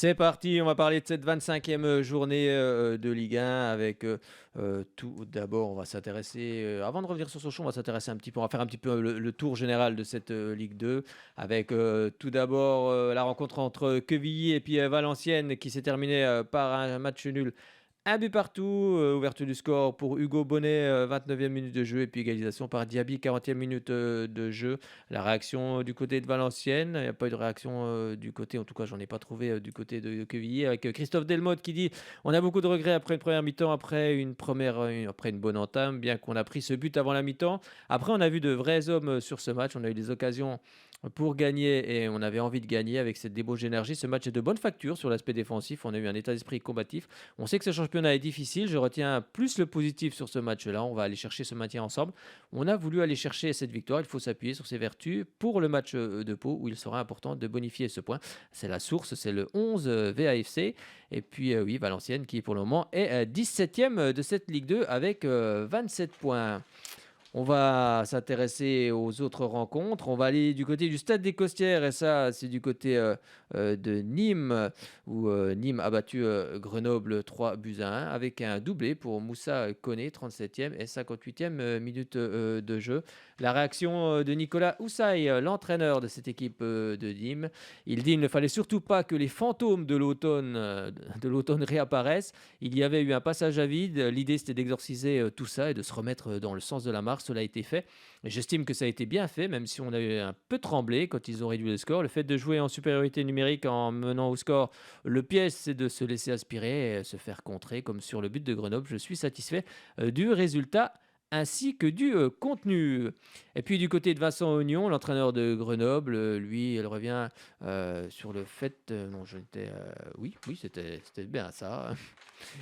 C'est parti, on va parler de cette 25e journée de Ligue 1 avec tout d'abord, on va s'intéresser, avant de revenir sur Sochaux, on va s'intéresser un petit peu, on va faire un petit peu le tour général de cette Ligue 2 avec tout d'abord la rencontre entre Quevilly et puis Valenciennes qui s'est terminée par un match nul. Un but partout, ouverture du score pour Hugo Bonnet, 29e minute de jeu et puis égalisation par Diaby, 40e minute de jeu. La réaction du côté de Valenciennes, il n'y a pas eu de réaction du côté, en tout cas j'en ai pas trouvé du côté de Quevilly, avec Christophe Delmotte qui dit: «On a beaucoup de regrets après une première mi-temps, après une bonne entame, bien qu'on a pris ce but avant la mi-temps. Après on a vu de vrais hommes sur ce match, on a eu des occasions pour gagner et on avait envie de gagner avec cette débauche d'énergie. Ce match est de bonne facture sur l'aspect défensif, on a eu un état d'esprit combatif. On sait que ce championnat est difficile, je retiens plus le positif sur ce match-là, on va aller chercher ce maintien ensemble. On a voulu aller chercher cette victoire, il faut s'appuyer sur ses vertus pour le match de Pau où il sera important de bonifier ce point. C'est la source, c'est le 11 VAFC. Et puis oui, Valenciennes qui pour le moment est 17e de cette Ligue 2 avec 27 points. On va s'intéresser aux autres rencontres. On va aller du côté du Stade des Costières et ça, c'est du côté de Nîmes où Nîmes a battu Grenoble 3 buts à 1 avec un doublé pour Moussa Koné, 37e et 58e minute de jeu. La réaction de Nicolas Houssaï, l'entraîneur de cette équipe de Nîmes. Il dit: il ne fallait surtout pas que les fantômes de l'automne réapparaissent. Il y avait eu un passage à vide. L'idée, c'était d'exorciser tout ça et de se remettre dans le sens de la marche. Cela a été fait. Et j'estime que ça a été bien fait, même si on a eu un peu tremblé quand ils ont réduit le score. Le fait de jouer en supériorité numérique en menant au score, le piège, c'est de se laisser aspirer et se faire contrer, comme sur le but de Grenoble. Je suis satisfait du résultat ainsi que du contenu. Et puis du côté de Vincent Ognon, l'entraîneur de Grenoble, lui, il revient sur le fait... non, oui, oui, c'était bien ça.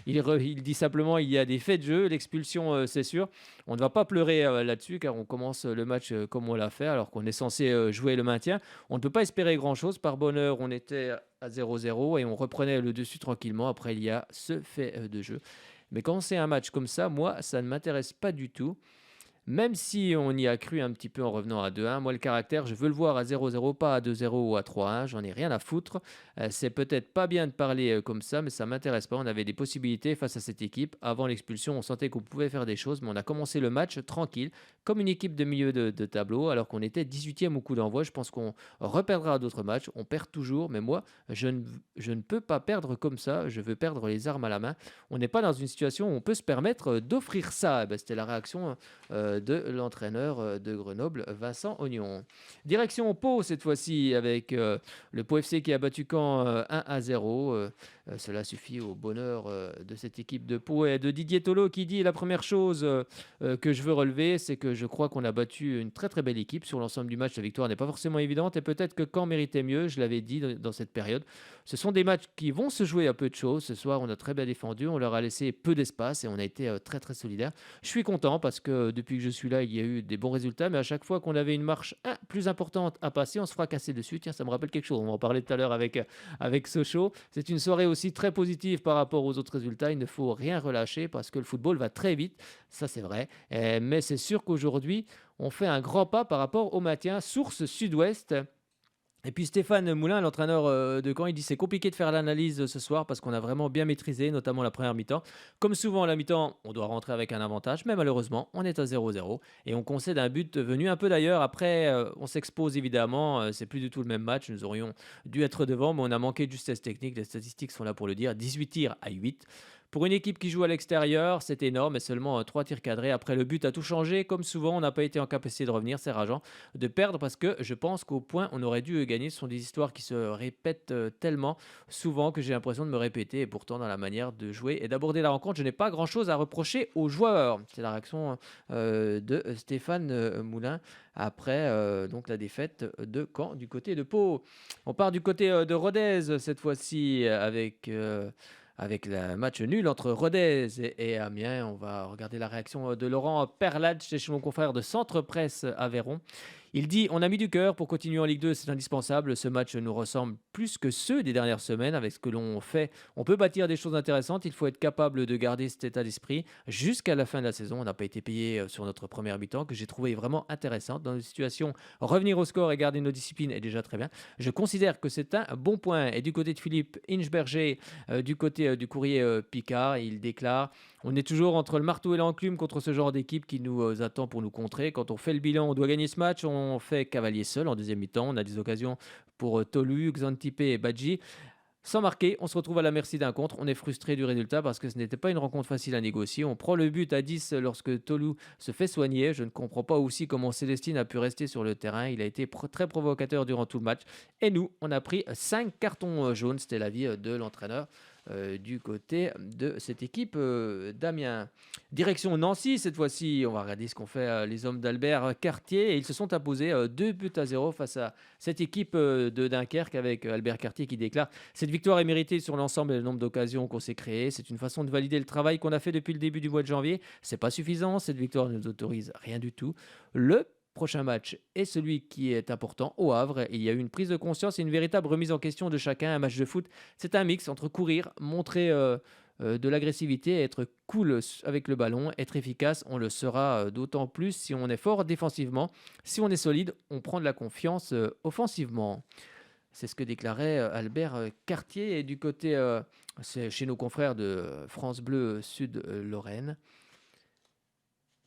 Il dit simplement: il y a des faits de jeu, l'expulsion, c'est sûr. On ne va pas pleurer là-dessus car on commence le match comme on l'a fait alors qu'on est censé jouer le maintien. On ne peut pas espérer grand-chose. Par bonheur, on était à 0-0 et on reprenait le dessus tranquillement. Après, il y a ce fait de jeu. Mais quand c'est un match comme ça, moi, ça ne m'intéresse pas du tout. Même si on y a cru un petit peu en revenant à 2-1, moi le caractère, je veux le voir à 0-0, pas à 2-0 ou à 3-1, j'en ai rien à foutre. C'est peut-être pas bien de parler comme ça, mais ça m'intéresse pas. On avait des possibilités face à cette équipe. Avant l'expulsion, on sentait qu'on pouvait faire des choses, mais on a commencé le match tranquille, comme une équipe de milieu de tableau, alors qu'on était 18e au coup d'envoi. Je pense qu'on reperdra d'autres matchs, on perd toujours, mais moi, je ne peux pas perdre comme ça, je veux perdre les armes à la main. On n'est pas dans une situation où on peut se permettre d'offrir ça. Eh ben, c'était la réaction de l'entraîneur de Grenoble, Vincent Ognon. Direction Pau cette fois-ci avec le Pau FC qui a battu Caen 1-0. Cela suffit au bonheur de cette équipe de Pau et de Didier Tolo qui dit: la première chose que je veux relever, c'est que je crois qu'on a battu une très très belle équipe sur l'ensemble du match. La victoire n'est pas forcément évidente et peut-être que Caen méritait mieux, je l'avais dit dans cette période. Ce sont des matchs qui vont se jouer à peu de choses. Ce soir, on a très bien défendu, on leur a laissé peu d'espace et on a été très très solidaire. Je suis content parce que depuis que je suis là, il y a eu des bons résultats, mais à chaque fois qu'on avait une marche plus importante à passer, on se fracassait dessus. Tiens, ça me rappelle quelque chose. On en parlait tout à l'heure avec Sochaux. C'est une soirée aussi très positive par rapport aux autres résultats. Il ne faut rien relâcher parce que le football va très vite. Ça, c'est vrai. Mais c'est sûr qu'aujourd'hui, on fait un grand pas par rapport au maintien. Source Sud-Ouest. Et puis Stéphane Moulin, l'entraîneur de Caen, il dit: c'est compliqué de faire l'analyse ce soir parce qu'on a vraiment bien maîtrisé, notamment la première mi-temps. Comme souvent à la mi-temps, on doit rentrer avec un avantage, mais malheureusement, on est à 0-0 et on concède un but venu un peu d'ailleurs. Après, on s'expose évidemment, c'est plus du tout le même match. Nous aurions dû être devant, mais on a manqué de justesse technique. Les statistiques sont là pour le dire: 18 tirs à 8. Pour une équipe qui joue à l'extérieur, c'est énorme, mais seulement 3 tirs cadrés. Après, le but a tout changé. Comme souvent, on n'a pas été en capacité de revenir. C'est rageant de perdre parce que je pense qu'au point, on aurait dû gagner. Ce sont des histoires qui se répètent tellement souvent que j'ai l'impression de me répéter. Et pourtant, dans la manière de jouer et d'aborder la rencontre, je n'ai pas grand-chose à reprocher aux joueurs. C'est la réaction de Stéphane Moulin après donc la défaite de Caen du côté de Pau. On part du côté de Rodez cette fois-ci avec le match nul entre Rodez et Amiens. On va regarder la réaction de Laurent Perladj chez mon confrère de Centre Presse Aveyron. Il dit: «On a mis du cœur pour continuer en Ligue 2, c'est indispensable. Ce match nous ressemble plus que ceux des dernières semaines. Avec ce que l'on fait, on peut bâtir des choses intéressantes. Il faut être capable de garder cet état d'esprit jusqu'à la fin de la saison.» On n'a pas été payé sur notre première mi-temps, que j'ai trouvé vraiment intéressante. Dans une situation, revenir au score et garder nos disciplines est déjà très bien. Je considère que c'est un bon point. Et du côté de Philippe Inchberger, du côté du courrier Picard, il déclare: «On est toujours entre le marteau et l'enclume contre ce genre d'équipe qui nous attend pour nous contrer. Quand on fait le bilan, on doit gagner ce match. On fait cavalier seul en deuxième mi-temps. On a des occasions pour Tolu, Xantipe et Badji. Sans marquer, on se retrouve à la merci d'un contre. On est frustré du résultat parce que ce n'était pas une rencontre facile à négocier. On prend le but à 10 lorsque Tolu se fait soigner. Je ne comprends pas aussi comment Célestine a pu rester sur le terrain. Il a été très provocateur durant tout le match. Et nous, on a pris 5 cartons jaunes.» C'était l'avis de l'entraîneur du côté de cette équipe d'Amiens. Direction Nancy, cette fois-ci, on va regarder ce qu'ont fait les hommes d'Albert Cartier. Et ils se sont imposés 2 buts à 0 face à cette équipe de Dunkerque, avec Albert Cartier qui déclare: «Cette victoire est méritée sur l'ensemble et le nombre d'occasions qu'on s'est créées. C'est une façon de valider le travail qu'on a fait depuis le début du mois de janvier. C'est pas suffisant, cette victoire ne nous autorise rien du tout. Le prochain match est celui qui est important au Havre. Il y a eu une prise de conscience et une véritable remise en question de chacun. Un match de foot, c'est un mix entre courir, montrer de l'agressivité, être cool avec le ballon, être efficace. On le sera d'autant plus si on est fort défensivement. Si on est solide, on prend de la confiance offensivement.» C'est ce que déclarait Albert Cartier. Et du côté, c'est chez nos confrères de France Bleu Sud-Lorraine.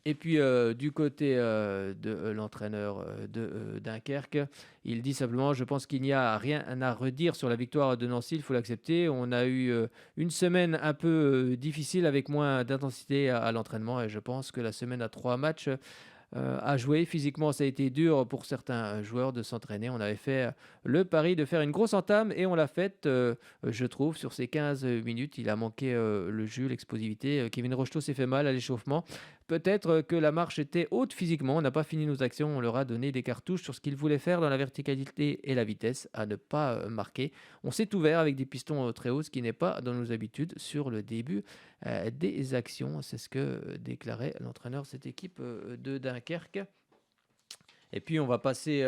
Et puis du côté de l'entraîneur de Dunkerque, il dit simplement: «Je pense qu'il n'y a rien à redire sur la victoire de Nancy, il faut l'accepter. On a eu une semaine un peu difficile avec moins d'intensité à l'entraînement, et je pense que la semaine à 3 matchs à jouer. Physiquement, ça a été dur pour certains joueurs de s'entraîner. On avait fait le pari de faire une grosse entame et on l'a faite, je trouve, sur ces 15 minutes. Il a manqué le jus, l'explosivité. Kevin Rocheteau s'est fait mal à l'échauffement. Peut-être que la marche était haute physiquement. On n'a pas fini nos actions. On leur a donné des cartouches sur ce qu'ils voulaient faire dans la verticalité et la vitesse à ne pas marquer. On s'est ouvert avec des pistons très hauts, ce qui n'est pas dans nos habitudes sur le début des actions.» C'est ce que déclarait l'entraîneur de cette équipe de Dunkerque. Et puis on va passer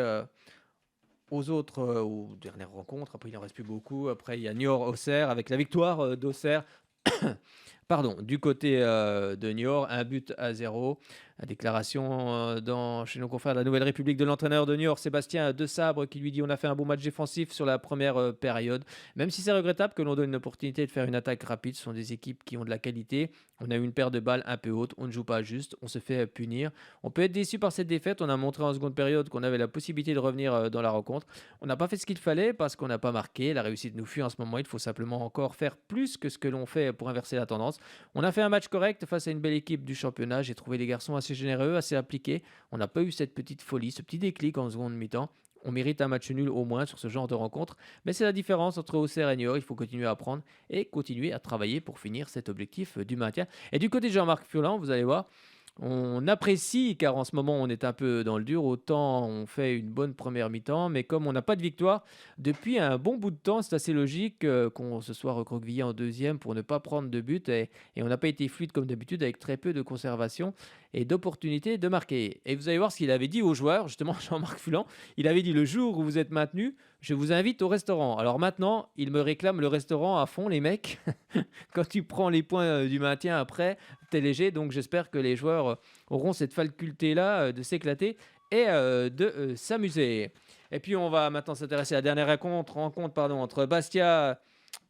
aux dernières rencontres. Après, il n'en reste plus beaucoup. Après, il y a Niort-Auxerre avec la victoire d'Auxerre. Pardon, du côté de Niort, 1 but à 0. La déclaration chez nos confrères de la Nouvelle République de l'entraîneur de Niort, Sébastien Desabre, qui lui dit: «On a fait un bon match défensif sur la première période. Même si c'est regrettable que l'on donne une opportunité de faire une attaque rapide, ce sont des équipes qui ont de la qualité. On a eu une paire de balles un peu haute, on ne joue pas juste, on se fait punir. On peut être déçu par cette défaite. On a montré en seconde période qu'on avait la possibilité de revenir dans la rencontre. On n'a pas fait ce qu'il fallait parce qu'on n'a pas marqué. La réussite nous fuit en ce moment. Il faut simplement encore faire plus que ce que l'on fait pour inverser la tendance. On a fait un match correct face à une belle équipe du championnat. J'ai trouvé les garçons assez généreux, assez appliqués. On n'a pas eu cette petite folie, ce petit déclic en seconde mi-temps. On mérite un match nul au moins sur ce genre de rencontre. Mais c'est la différence entre Auxerre et Niort. Il faut continuer à apprendre et continuer à travailler pour finir cet objectif du maintien.» Et du côté de Jean-Marc Furlan, vous allez voir, on apprécie, car en ce moment on est un peu dans le dur. Autant on fait une bonne première mi-temps, mais comme on n'a pas de victoire depuis un bon bout de temps, c'est assez logique qu'on se soit recroquevillé en deuxième pour ne pas prendre de but, et on n'a pas été fluide comme d'habitude, avec très peu de conservation et d'opportunités de marquer. Et vous allez voir ce qu'il avait dit aux joueurs, justement, Jean-Marc Fulan. Il avait dit: «Le jour où vous êtes maintenu, je vous invite au restaurant.» Alors maintenant, il me réclame le restaurant à fond, les mecs. Quand tu prends les points du maintien après, t'es léger. Donc j'espère que les joueurs auront cette faculté-là de s'éclater et de s'amuser. Et puis on va maintenant s'intéresser à la dernière rencontre entre Bastia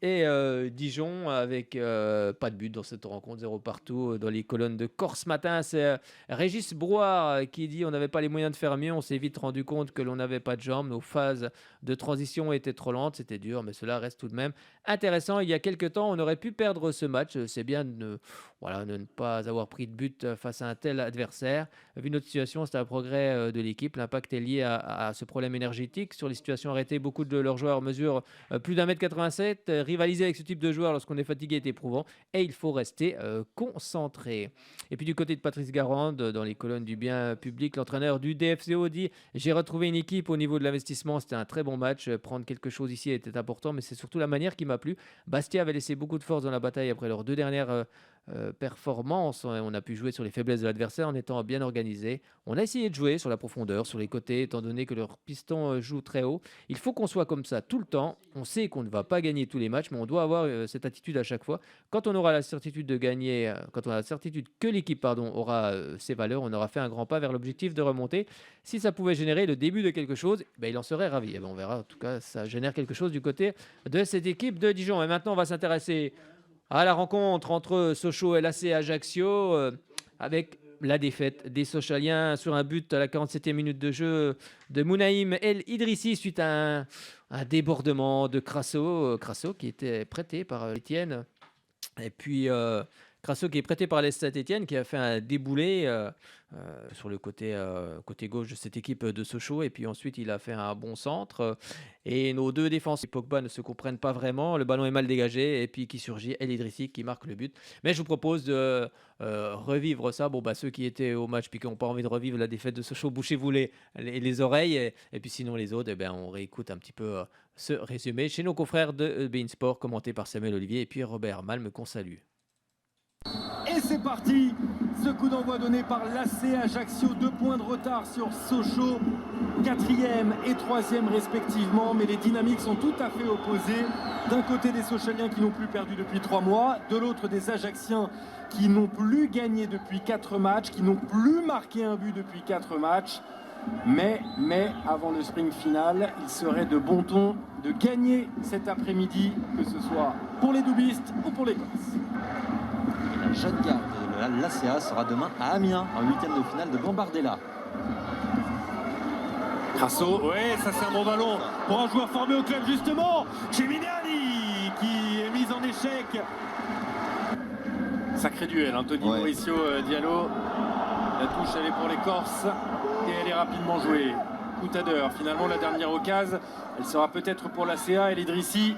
et Dijon, avec pas de but dans cette rencontre, 0 partout. Dans les colonnes de Corse ce matin, c'est Régis Brouard qui dit: «On n'avait pas les moyens de faire mieux. On s'est vite rendu compte que l'on n'avait pas de jambes. Nos phases de transition étaient trop lentes. C'était dur, mais cela reste tout de même intéressant. Il y a quelques temps, on aurait pu perdre ce match. C'est bien de ne pas avoir pris de but face à un tel adversaire. Vu notre situation, c'est un progrès de l'équipe. L'impact est lié à ce problème énergétique. Sur les situations arrêtées, beaucoup de leurs joueurs mesurent plus d'1,87 m. Rivaliser avec ce type de joueur lorsqu'on est fatigué est éprouvant et il faut rester concentré.» Et puis du côté de Patrice Garande, dans les colonnes du bien public, l'entraîneur du DFCO dit: «J'ai retrouvé une équipe au niveau de l'investissement. C'était un très bon match. Prendre quelque chose ici était important, mais c'est surtout la manière qui m'a plu. Bastia avait laissé beaucoup de force dans la bataille après leurs 2 dernières performance. On a pu jouer sur les faiblesses de l'adversaire en étant bien organisé. On a essayé de jouer sur la profondeur, sur les côtés, étant donné que leur piston joue très haut. Il faut qu'on soit comme ça tout le temps. On sait qu'on ne va pas gagner tous les matchs, mais on doit avoir cette attitude à chaque fois. Quand on aura la certitude de gagner, quand on a la certitude que l'équipe aura ses valeurs, on aura fait un grand pas vers l'objectif de remonter. Si ça pouvait générer le début de quelque chose, ben, il en serait ravi. Eh ben, on verra. En tout cas, ça génère quelque chose du côté de cette équipe de Dijon. Et maintenant, on va s'intéresser à la rencontre entre Sochaux et l'AC Ajaccio, avec la défaite des Sochaliens sur un but à la 47e minute de jeu de Mounaïm El Idrissi suite à un débordement de Crasso qui était prêté par Étienne. Et puis Crasso qui est prêté par l'Est Saint-Étienne, qui a fait un déboulé sur le côté gauche de cette équipe de Sochaux. Et puis ensuite, il a fait un bon centre. Et nos deux défenseurs, Pogba, ne se comprennent pas vraiment. Le ballon est mal dégagé. Et puis qui surgit, El Idrissi qui marque le but. Mais je vous propose de revivre ça. Bon, ceux qui étaient au match puis qui n'ont pas envie de revivre la défaite de Sochaux, bouchez-vous les oreilles. Et puis sinon, les autres, on réécoute un petit peu ce résumé chez nos confrères de beIN Sport, commenté par Samuel Olivier et puis Robert Malm, qu'on salue. Et c'est parti, ce coup d'envoi donné par l'AC Ajaccio, 2 points de retard sur Sochaux, 4e et 3e respectivement, mais les dynamiques sont tout à fait opposées. D'un côté des Sochaliens qui n'ont plus perdu depuis 3 mois, de l'autre des Ajacciens qui n'ont plus gagné depuis 4 matchs, qui n'ont plus marqué un but depuis 4 matchs. Mais avant le sprint final, il serait de bon ton de gagner cet après-midi, que ce soit pour les doubistes ou pour les Corses. La jeune garde de l'ACA sera demain à Amiens en 8e de finale de Gambardella. Crasso, ouais, ça c'est un bon ballon pour un joueur formé au club justement, Cheminiani qui est mis en échec. Sacré duel, Anthony Mauricio Diallo. La touche elle est pour les Corses et elle est rapidement jouée. Coutader, finalement la dernière occasion, elle sera peut-être pour l'ACA et l'Idrissi.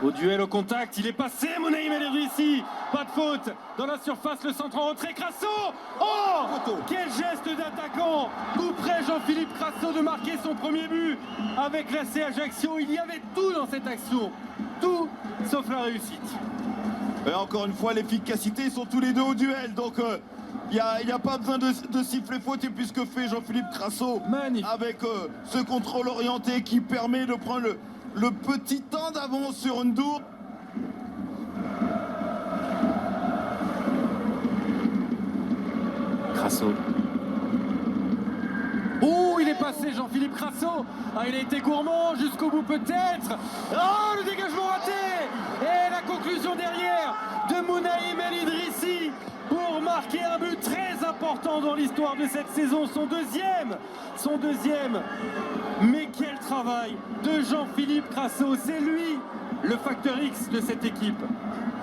Au duel, au contact, il est passé, Mounaïm El Idrissi. Pas de faute dans la surface, le centre en retrait, Crasso. Oh, quel geste d'attaquant. Tout près, Jean-Philippe Crasso de marquer son premier but avec l'AC Ajaccio. Il y avait tout dans cette action, tout sauf la réussite. Et encore une fois, l'efficacité, ils sont tous les deux au duel, donc il n'y a pas besoin de siffler faute. Et puis ce que fait Jean-Philippe Crasso avec ce contrôle orienté qui permet de prendre le petit temps d'avance sur Ndour. Crasso. Oh, il est passé Jean-Philippe Crasso. Ah, il a été gourmand jusqu'au bout peut-être. Oh, le dégagement raté. Et la conclusion derrière de Mounaïm El Idrissi pour marquer un but très important dans l'histoire de cette saison. Son deuxième. Mais quel travail de Jean-Philippe Crasso. C'est lui le facteur X de cette équipe.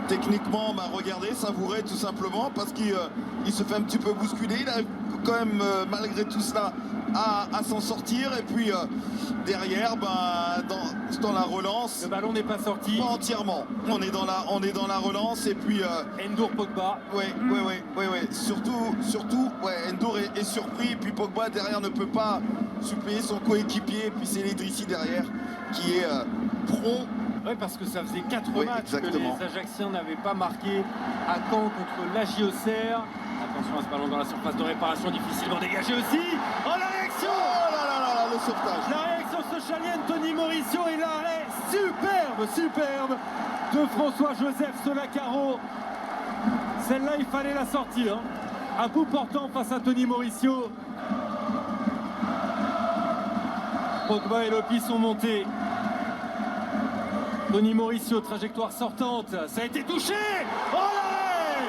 Techniquement, regardez, savourez tout simplement parce qu'il se fait un petit peu bousculer. Il arrive quand même, malgré tout cela, à s'en sortir. Et puis derrière, dans la relance, le ballon n'est pas sorti. Pas entièrement. On est dans la relance. Et puis Ndour Pogba. Oui. Surtout, Ndour est surpris. Et puis Pogba derrière ne peut pas suppléer son coéquipier. Et puis c'est l'Idrissi derrière qui est prompt. Oui, parce que ça faisait 4 matchs que les Ajacciens n'avaient pas marqué à Caen contre l'Agiocère. Attention à ce ballon dans la surface de réparation, difficilement dégagé aussi. Oh, la réaction! Oh là là, le sauvetage. La réaction sochalienne, Tony Mauricio, et l'arrêt superbe de François-Joseph Solacaro. Celle-là, il fallait la sortir. À bout portant face à Tony Mauricio. Pogba et Lopi sont montés. Tony Mauricio, trajectoire sortante, ça a été touché. Oh l'arrêt.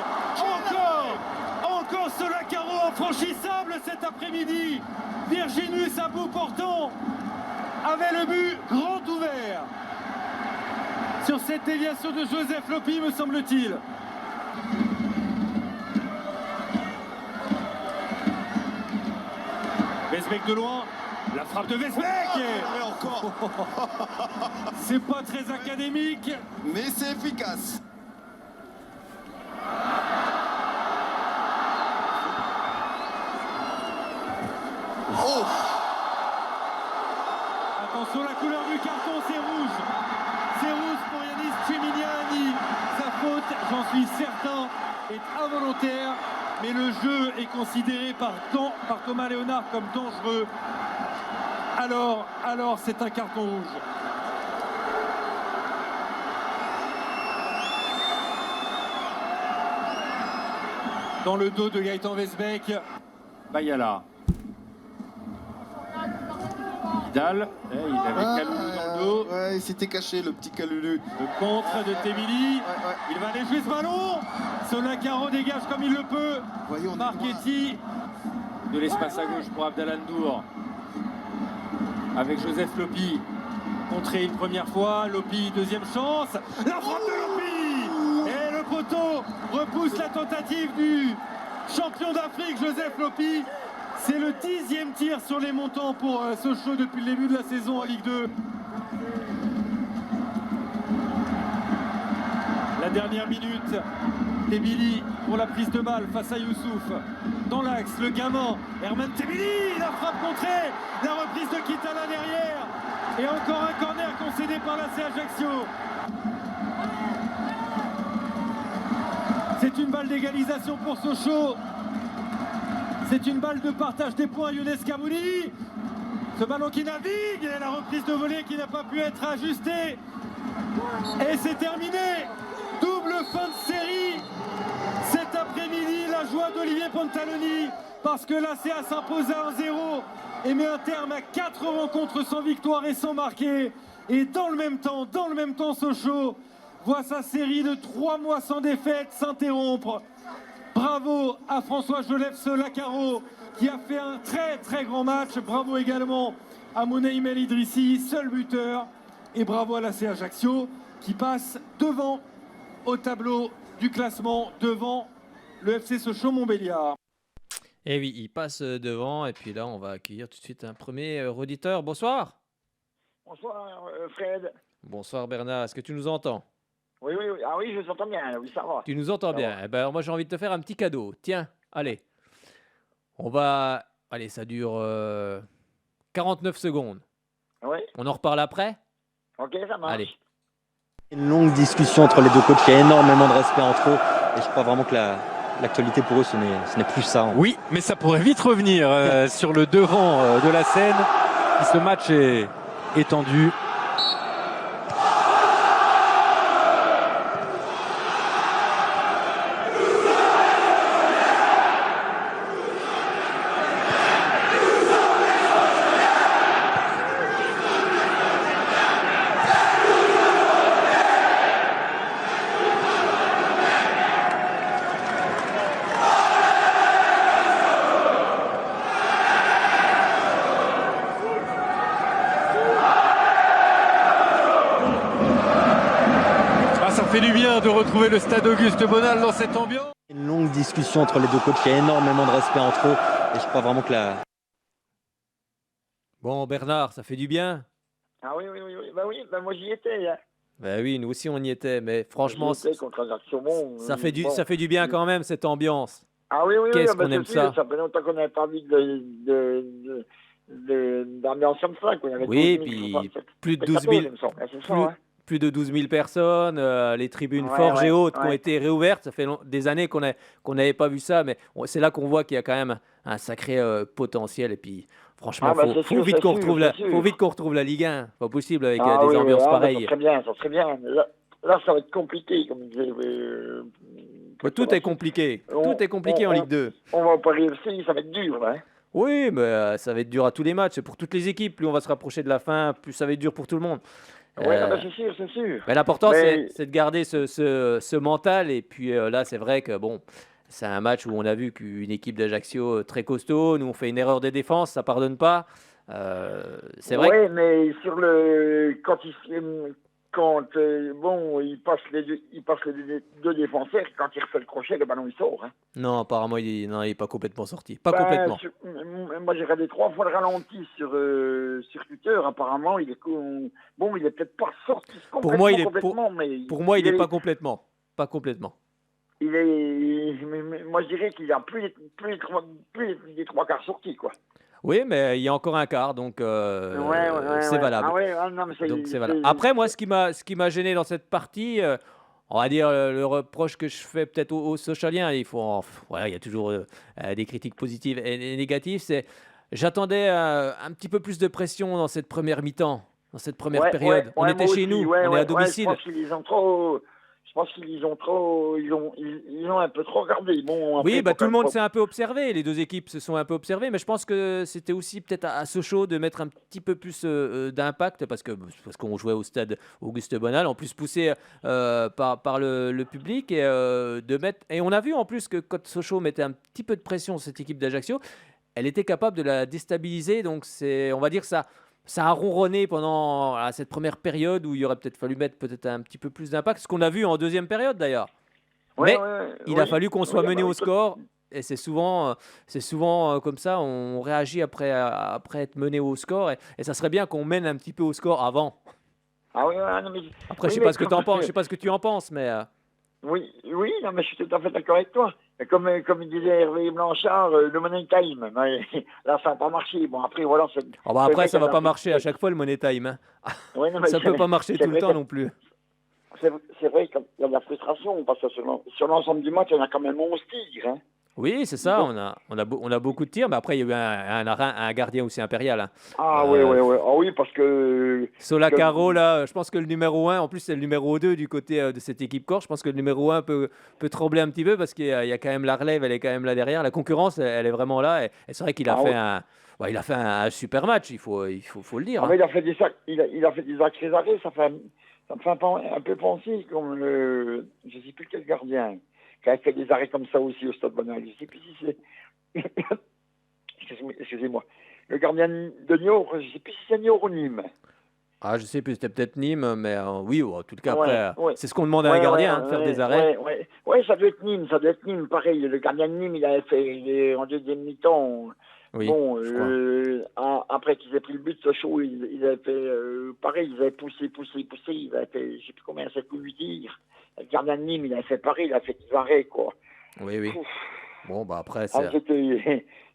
Encore Solacaro infranchissable cet après-midi. Virginus à bout portant avait le but grand ouvert sur cette déviation de Joseph Lopi, me semble-t-il. Vesbeck de loin. La frappe de Vesbeck. Et encore. C'est pas très académique, mais c'est efficace. Oh. Attention, la couleur du carton, c'est rouge. C'est rouge pour Yanis Cheminiani. Sa faute, j'en suis certain, est involontaire, mais le jeu est considéré par Thomas Léonard comme dangereux. Alors c'est un carton rouge. Dans le dos de Gaëtan Wesbeck, Bayala. Vidal, il avait Kaloulou dans le dos. Ouais, il s'était caché, le petit Kaloulou. Le contre de Tebili. Il va aller jouer ce ballon. Solakaro dégage comme il le peut. Voyons, Marchetti. De l'espace à gauche pour Abdallah Ndour. Avec Joseph Lopi. Contré une première fois. Lopi, deuxième chance. La frappe de Lopi. Et le poteau repousse la tentative du champion d'Afrique, Joseph Lopi. C'est le 10e tir sur les montants pour Sochaux depuis le début de la saison en Ligue 2. La dernière minute, Tebili pour la prise de balle face à Youssouf. Dans l'axe, le gamin, Herman Tebili, la frappe contrée, la reprise de Kitala derrière. Et encore un corner concédé par l'AC Ajaccio. C'est une balle d'égalisation pour Sochaux. C'est une balle de partage des points, Younes Kamouni. Ce ballon qui navigue et la reprise de volée qui n'a pas pu être ajustée. Et c'est terminé. Double fin de série. Cet après-midi, la joie d'Olivier Pantaloni parce que l'ACA s'impose à 1-0 et met un terme à 4 rencontres sans victoire et sans marquer. Et dans le même temps, Sochaux voit sa série de 3 mois sans défaite s'interrompre. Bravo à François Jolef-Solakaro qui a fait un très grand match. Bravo également à Mounaïm El Idrissi, seul buteur. Et bravo à l'AC Ajaccio qui passe devant au tableau du classement, devant le FC Sochaux-Montbéliard. Et oui, il passe devant. Et puis là, on va accueillir tout de suite un premier auditeur. Bonsoir. Bonsoir Fred. Bonsoir Bernard. Est-ce que tu nous entends ? Oui. Ah oui, je vous entends bien. Oui, ça va. Tu nous entends bien. Eh ben, moi, j'ai envie de te faire un petit cadeau. Tiens, allez. Allez, ça dure 49 secondes. Oui. On en reparle après ? Ok, ça marche. Allez. Une longue discussion entre les deux coachs. Il y a énormément de respect entre eux. Et je crois vraiment que l'actualité pour eux, ce n'est plus ça. Oui, mais ça pourrait vite revenir sur le devant de la scène. Ce match est tendu. Ça fait du bien de retrouver le stade Auguste Bonal dans cette ambiance. Une longue discussion entre les deux coachs. Il y a énormément de respect entre eux. Et je crois vraiment que Bon, Bernard, ça fait du bien ? Ah oui. Bah moi j'y étais. Hein. Ben oui, nous aussi on y était, mais franchement, J'y étais contre Ajaccio. ça fait du bien quand même cette ambiance. Ah oui. Qu'est-ce Bah, qu'on aime sûr, ça. Ça fait longtemps qu'on n'avait pas vu d'ambiance comme ça. Oui, puis plus de 12 000, plus de 12 000 personnes, les tribunes forges et hautes qui ont été réouvertes. Ça fait des années qu'on n'avait pas vu ça, mais c'est là qu'on voit qu'il y a quand même un sacré potentiel. Et puis, franchement, faut vite qu'on retrouve la Ligue 1. Pas possible avec des ambiances pareilles. Ça serait bien. Là, ça va être compliqué, comme disait. Tout est compliqué. Tout est compliqué en Ligue 2. On va au Paris FC, ça va être dur. Hein. Oui, mais ça va être dur à tous les matchs. C'est pour toutes les équipes. Plus on va se rapprocher de la fin, plus ça va être dur pour tout le monde. Oui, c'est sûr. Mais l'important, c'est de garder ce mental. Et puis là, c'est vrai que c'est un match où on a vu qu'une équipe d'Ajaccio très costaud. Nous, on fait une erreur des défenses, ça pardonne pas. C'est vrai. Oui, mais sur il passe les deux défenseurs, quand il refait le crochet, le ballon il sort. Hein. Non, apparemment, il n'est pas complètement sorti. Complètement. Moi, j'ai regardé 3 fois le ralenti sur Twitter. Apparemment, il est peut-être pas sorti complètement. Pour moi, il n'est pas complètement. Pas complètement. Moi, je dirais qu'il y a plus des 3 quarts sortis, quoi. Oui, mais il y a encore un quart, donc c'est valable. Ah ouais, non, mais donc c'est valable. Après, moi, ce qui m'a gêné dans cette partie, on va dire, le reproche que je fais peut-être aux Sochaliens, voilà, il y a toujours des critiques positives et négatives, c'est j'attendais un petit peu plus de pression dans cette première mi-temps, dans cette première période. On était chez nous, on est à domicile. Je pense qu'ils ont trop, ils ont un peu tout regardé. Bon, après, Oui, tout le monde s'est un peu observé, les deux équipes se sont un peu observées, mais je pense que c'était aussi peut-être à Sochaux de mettre un petit peu plus d'impact parce qu'on jouait au stade Auguste Bonal, en plus poussé par le public et on a vu en plus que quand Sochaux mettait un petit peu de pression sur cette équipe d'Ajaccio, elle était capable de la déstabiliser, donc on va dire ça a ronronné pendant cette première période où il aurait peut-être fallu mettre peut-être un petit peu plus d'impact, ce qu'on a vu en deuxième période d'ailleurs. Mais il a fallu qu'on soit mené au score et c'est souvent comme ça, on réagit après être mené au score et ça serait bien qu'on mène un petit peu au score avant. Ah oui, non, mais... Après, je sais pas ce que tu en penses, je sais pas ce que tu en penses, mais... Oui, non, mais je suis tout à fait d'accord avec toi. Comme il disait Hervé Blanchard, le money time. Mais là, ça n'a pas marché. Bon, après, voilà. Après, ça ne va pas marcher à chaque fois, le money time. Hein. Ouais, non, ça ne peut pas marcher tout le temps non plus. C'est vrai qu'il y a de la frustration, parce que sur l'ensemble du match, il y en a quand même 11 tirs. Hein. Oui, c'est ça, on a beaucoup de tirs, mais après, il y a eu un gardien aussi impérial. Hein. Ah oui, ah, oui, parce que... Solacaro, là, je pense que le numéro 1, en plus c'est le numéro 2 du côté de cette équipe corps, je pense que le numéro 1 peut trembler un petit peu parce qu'il y a quand même la relève, elle est quand même là derrière, la concurrence, elle est vraiment là, et c'est vrai qu'il a il a fait un super match, il faut le dire. Il a fait des sacrés arrêts, ça me fait un peu penser comme je ne sais plus quel gardien qui a fait des arrêts comme ça aussi au Stade Bonal. Je ne sais plus si c'est... Excusez-moi. Le gardien de Niort, je ne sais plus si c'est Niort ou Nîmes. Ah, je sais plus, c'était peut-être Nîmes, mais oui, en tout cas, après, c'est ce qu'on demande à un gardien, de faire des arrêts. Oui, ça doit être Nîmes, pareil. Le gardien de Nîmes, il est en deuxième mi-temps. Oui, bon, après qu'ils aient pris le but, Sochaux, ils avaient fait pareil, ils avaient poussé, ils avaient fait, je sais plus combien, 7 ou 8 tirs. Le gardien de Nîmes, il a fait pareil, il a fait des arrêts, quoi. Oui. Ouf. Bon, après,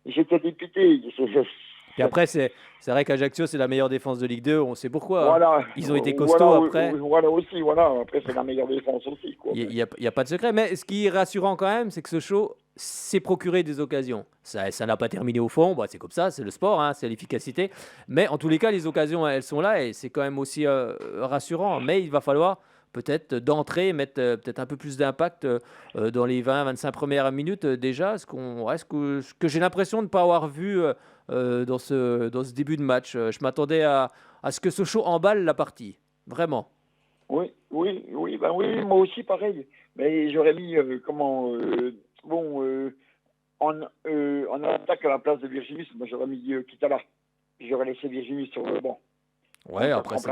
j'étais dépité. Et après, c'est vrai qu'Ajaccio, c'est la meilleure défense de Ligue 2, on sait pourquoi. Voilà. Ils ont été costauds après. Après, c'est la meilleure défense aussi, quoi. Il n'y a pas de secret, mais ce qui est rassurant quand même, c'est que Sochaux s'est procuré des occasions. Ça n'a pas terminé au fond, c'est comme ça, c'est le sport, hein, c'est l'efficacité. Mais en tous les cas, les occasions, elles sont là et c'est quand même aussi rassurant. Mais il va falloir peut-être d'entrée mettre peut-être un peu plus d'impact dans les 20-25 premières minutes déjà, ce que j'ai l'impression de ne pas avoir vu dans ce début de match. Je m'attendais à ce que Sochaux emballe la partie, vraiment. Oui, moi aussi pareil. Mais j'aurais mis en attaque à la place de Virginus, moi j'aurais mis Kitala. J'aurais laissé Virginus sur le banc. Ouais, après, ça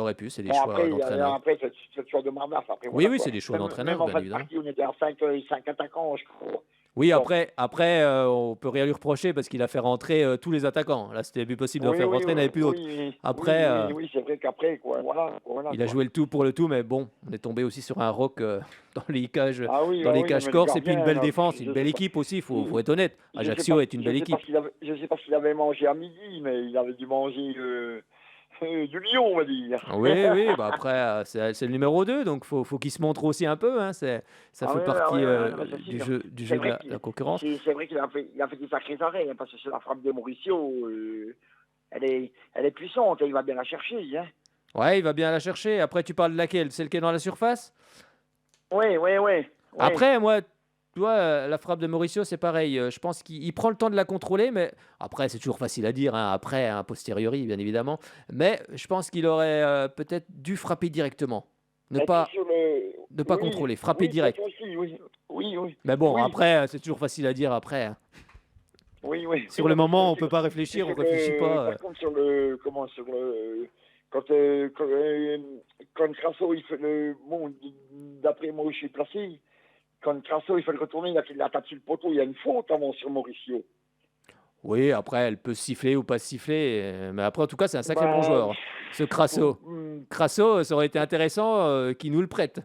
aurait pu, c'est des choix d'entraîneur. Après, c'est le choix de Mardas. Oui, c'est des choix d'entraîneur, bien évidemment. On était à 5 attaquants, je crois. Oui, après, on peut rien lui reprocher parce qu'il a fait rentrer tous les attaquants. Là, c'était plus possible d'en faire rentrer, il n'y avait plus d'autres. Après, c'est vrai qu'après, voilà, il a joué le tout pour le tout, mais bon, on est tombé aussi sur un rock dans les cages, corse, et puis une belle défense, une belle équipe aussi, il faut être honnête. Ajaccio est une belle équipe. Je ne sais pas s'il avait mangé à midi, mais il avait dû manger... du lion, on va dire. Oui, après, c'est le numéro 2, donc faut qu'il se montre aussi un peu. Hein, ça fait partie du jeu de la concurrence. C'est vrai qu'il a fait des sacrés arrêts, hein, parce que c'est la frappe de Mauricio. Elle est puissante, et il va bien la chercher. Hein. Ouais, il va bien la chercher. Après, tu parles de laquelle? Celle qui est dans la surface? Oui. Après, moi... Tu vois, la frappe de Mauricio, c'est pareil. Je pense qu'il prend le temps de la contrôler, mais après, c'est toujours facile à dire, hein, après, a posteriori, bien évidemment. Mais je pense qu'il aurait peut-être dû frapper directement. Ne pas contrôler, frapper direct. Oui. Mais bon, après, c'est toujours facile à dire après. Oui. Sur le moment, on ne peut pas réfléchir, on ne réfléchit pas. Par contre, quand Crasso, il fait d'après moi où je suis placé, quand Crasso, il fait le retourner, il a tapé sur le poteau, il y a une faute avant sur Mauricio. Oui, après, elle peut siffler ou pas siffler. Mais après, en tout cas, c'est un sacré bon joueur, ce Crasso. Crasso, ça aurait été intéressant qu'il nous le prête.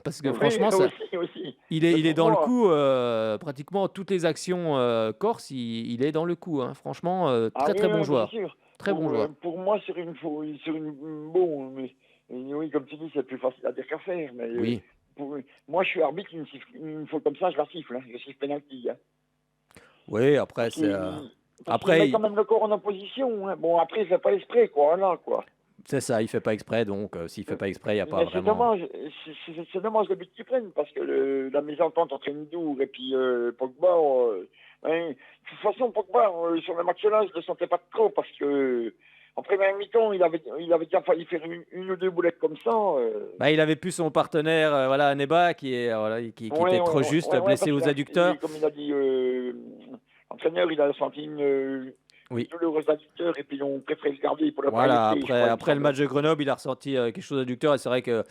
Parce que franchement, il est dans le coup. Pratiquement toutes les actions corse, il est dans le coup. Hein. Franchement, très bon joueur. Très bon joueur. Pour moi, Et oui, comme tu dis, c'est plus facile à dire qu'à faire. Mais Oui. moi, je suis arbitre, une faute comme ça, je la siffle. Hein. Je siffle penalty. Hein. Oui, après, c'est. Après, il met quand même le corps en opposition. Hein. Bon, après, il fait pas exprès, quoi. Là, quoi. C'est ça, il fait pas exprès, donc s'il fait pas exprès, il n'y a pas Mais vraiment. c'est dommage le but qu'ils prennent, parce que la mésentente entre Ndour et puis Pogba, hein, de toute façon, Pogba, sur le match-là, je ne le sentais pas trop, parce que en première mi-temps, il avait déjà failli faire une ou deux boulettes comme ça. Bah, il avait plus son partenaire, voilà, Aneba, qui était trop juste, blessé aux adducteurs. Comme il a dit, l'entraîneur, il a senti une Oui. douloureuse adducteur, et puis on préfère le garder pour le Voilà, parier, après le match de Grenoble, il a ressenti quelque chose d'adducteur et c'est vrai que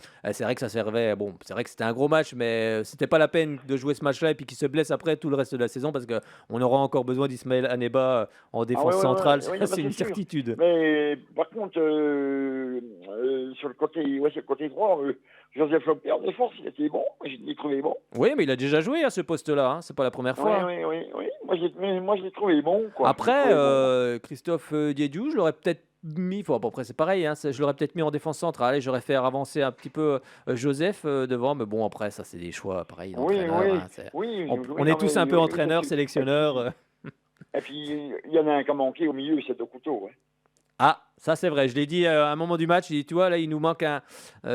ça servait. Bon, c'est vrai que c'était un gros match, mais c'était pas la peine de jouer ce match-là et puis qu'il se blesse après tout le reste de la saison parce qu'on aura encore besoin d'Ismaël Aneba en défense centrale, c'est une certitude. Mais par contre, sur le côté droit, Joseph Lopez en défense, il était bon, je l'ai trouvé bon. Oui, mais il a déjà joué à ce poste-là, hein, c'est pas la première fois. Oui. Moi, je l'ai trouvé bon. Quoi. Après, Christophe Diédiou, je l'aurais peut-être mis, après c'est pareil, hein, je l'aurais peut-être mis en défense centrale et j'aurais fait avancer un petit peu Joseph devant, mais bon, après, ça c'est des choix pareil. On est tous un peu entraîneurs, sélectionneurs. Et puis, il y en a un qui a manqué au milieu, c'est Dokuto. Ouais. Ah, ça c'est vrai, je l'ai dit à un moment du match, j'ai dit, tu vois, là il nous manque un...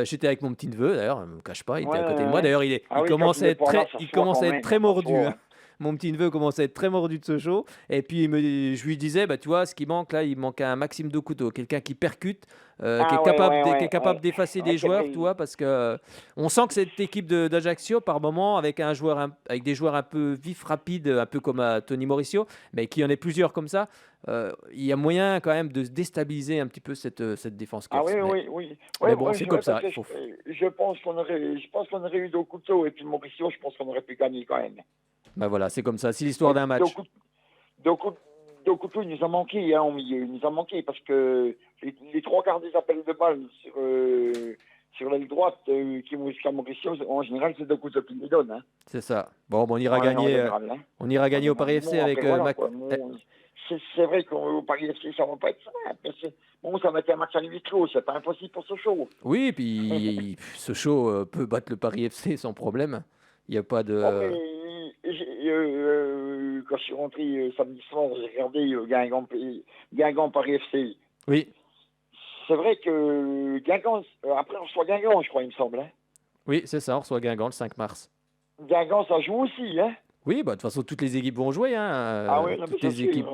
J'étais avec mon petit neveu, d'ailleurs, ne me cache pas, il était à côté de moi, d'ailleurs il commençait à être très mordu. Hein. Mon petit neveu commençait à être très mordu de Sochaux, et puis je lui disais, bah, tu vois, ce qui manque là, il manque un Maxime Dokuto, quelqu'un qui percute, qui est capable d'effacer des joueurs, tu vois, parce que on sent que cette équipe d'Ajaccio, par moment, avec des joueurs un peu vifs, rapides, un peu comme Tony Mauricio, mais qui en est plusieurs comme ça, il y a moyen quand même de déstabiliser un petit peu cette défense corse. Oui. Mais bon, c'est comme ça. Je pense qu'on aurait eu Dokuto et puis Mauricio, je pense qu'on aurait pu gagner quand même. Ben voilà, c'est comme ça, c'est l'histoire d'un match. Dokuto, il nous a manqué au milieu, il nous a manqué parce que les trois quarts des appels de balles sur l'aile droite qui vont jusqu'à Mauricio, en général, c'est Dokuto qui les donne. Hein. C'est ça. Bon, on ira gagner au Paris FC avec c'est vrai qu'au Paris FC, ça ne va pas être simple. Ça va être un match à huis clos, c'est pas impossible pour Sochaux. Oui, et puis Sochaux peut battre le Paris FC sans problème. Il n'y a pas de... quand je suis rentré samedi soir, j'ai regardé Guingamp Paris FC. Oui. C'est vrai que Guingamp, après on reçoit Guingamp, je crois, il me semble. Hein. Oui, c'est ça, on reçoit Guingamp le 5 mars. Guingamp, ça joue aussi, hein. Oui, bah, de toute façon, toutes les équipes vont jouer. Hein. Toutes les équipes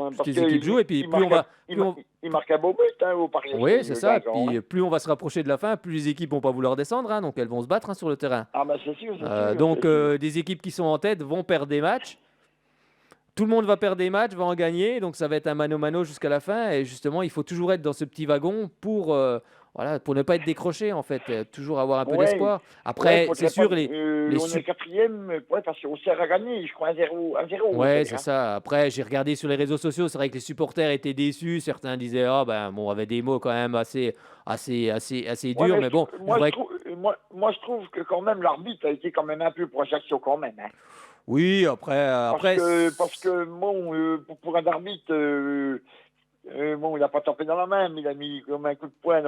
jouent. Et puis, il marque un beau but au Paris. Oui, c'est ça. Puis, plus on va se rapprocher de la fin, plus les équipes vont pas vouloir descendre. Hein, donc, elles vont se battre sur le terrain. Ah, bah, c'est sûr. Donc, des équipes qui sont en tête vont perdre des matchs. Tout le monde va perdre des matchs, va en gagner. Donc, ça va être un mano-mano jusqu'à la fin. Et justement, il faut toujours être dans ce petit wagon pour ne pas être décroché, en fait. Toujours avoir un peu d'espoir. Après, c'est sûr... on est quatrième, parce qu'on sert à gagner, je crois, 1-0. Ouais, c'est ça. Après, j'ai regardé sur les réseaux sociaux, c'est vrai que les supporters étaient déçus. Certains disaient, avait des mots quand même assez durs. Mais bon, moi, je trouve que quand même, l'arbitre a été quand même un peu pour Ajaccio quand même. Hein. Oui, après... Parce que bon, pour un arbitre... il n'a pas tapé dans la main, mais il a mis comme un coup de poing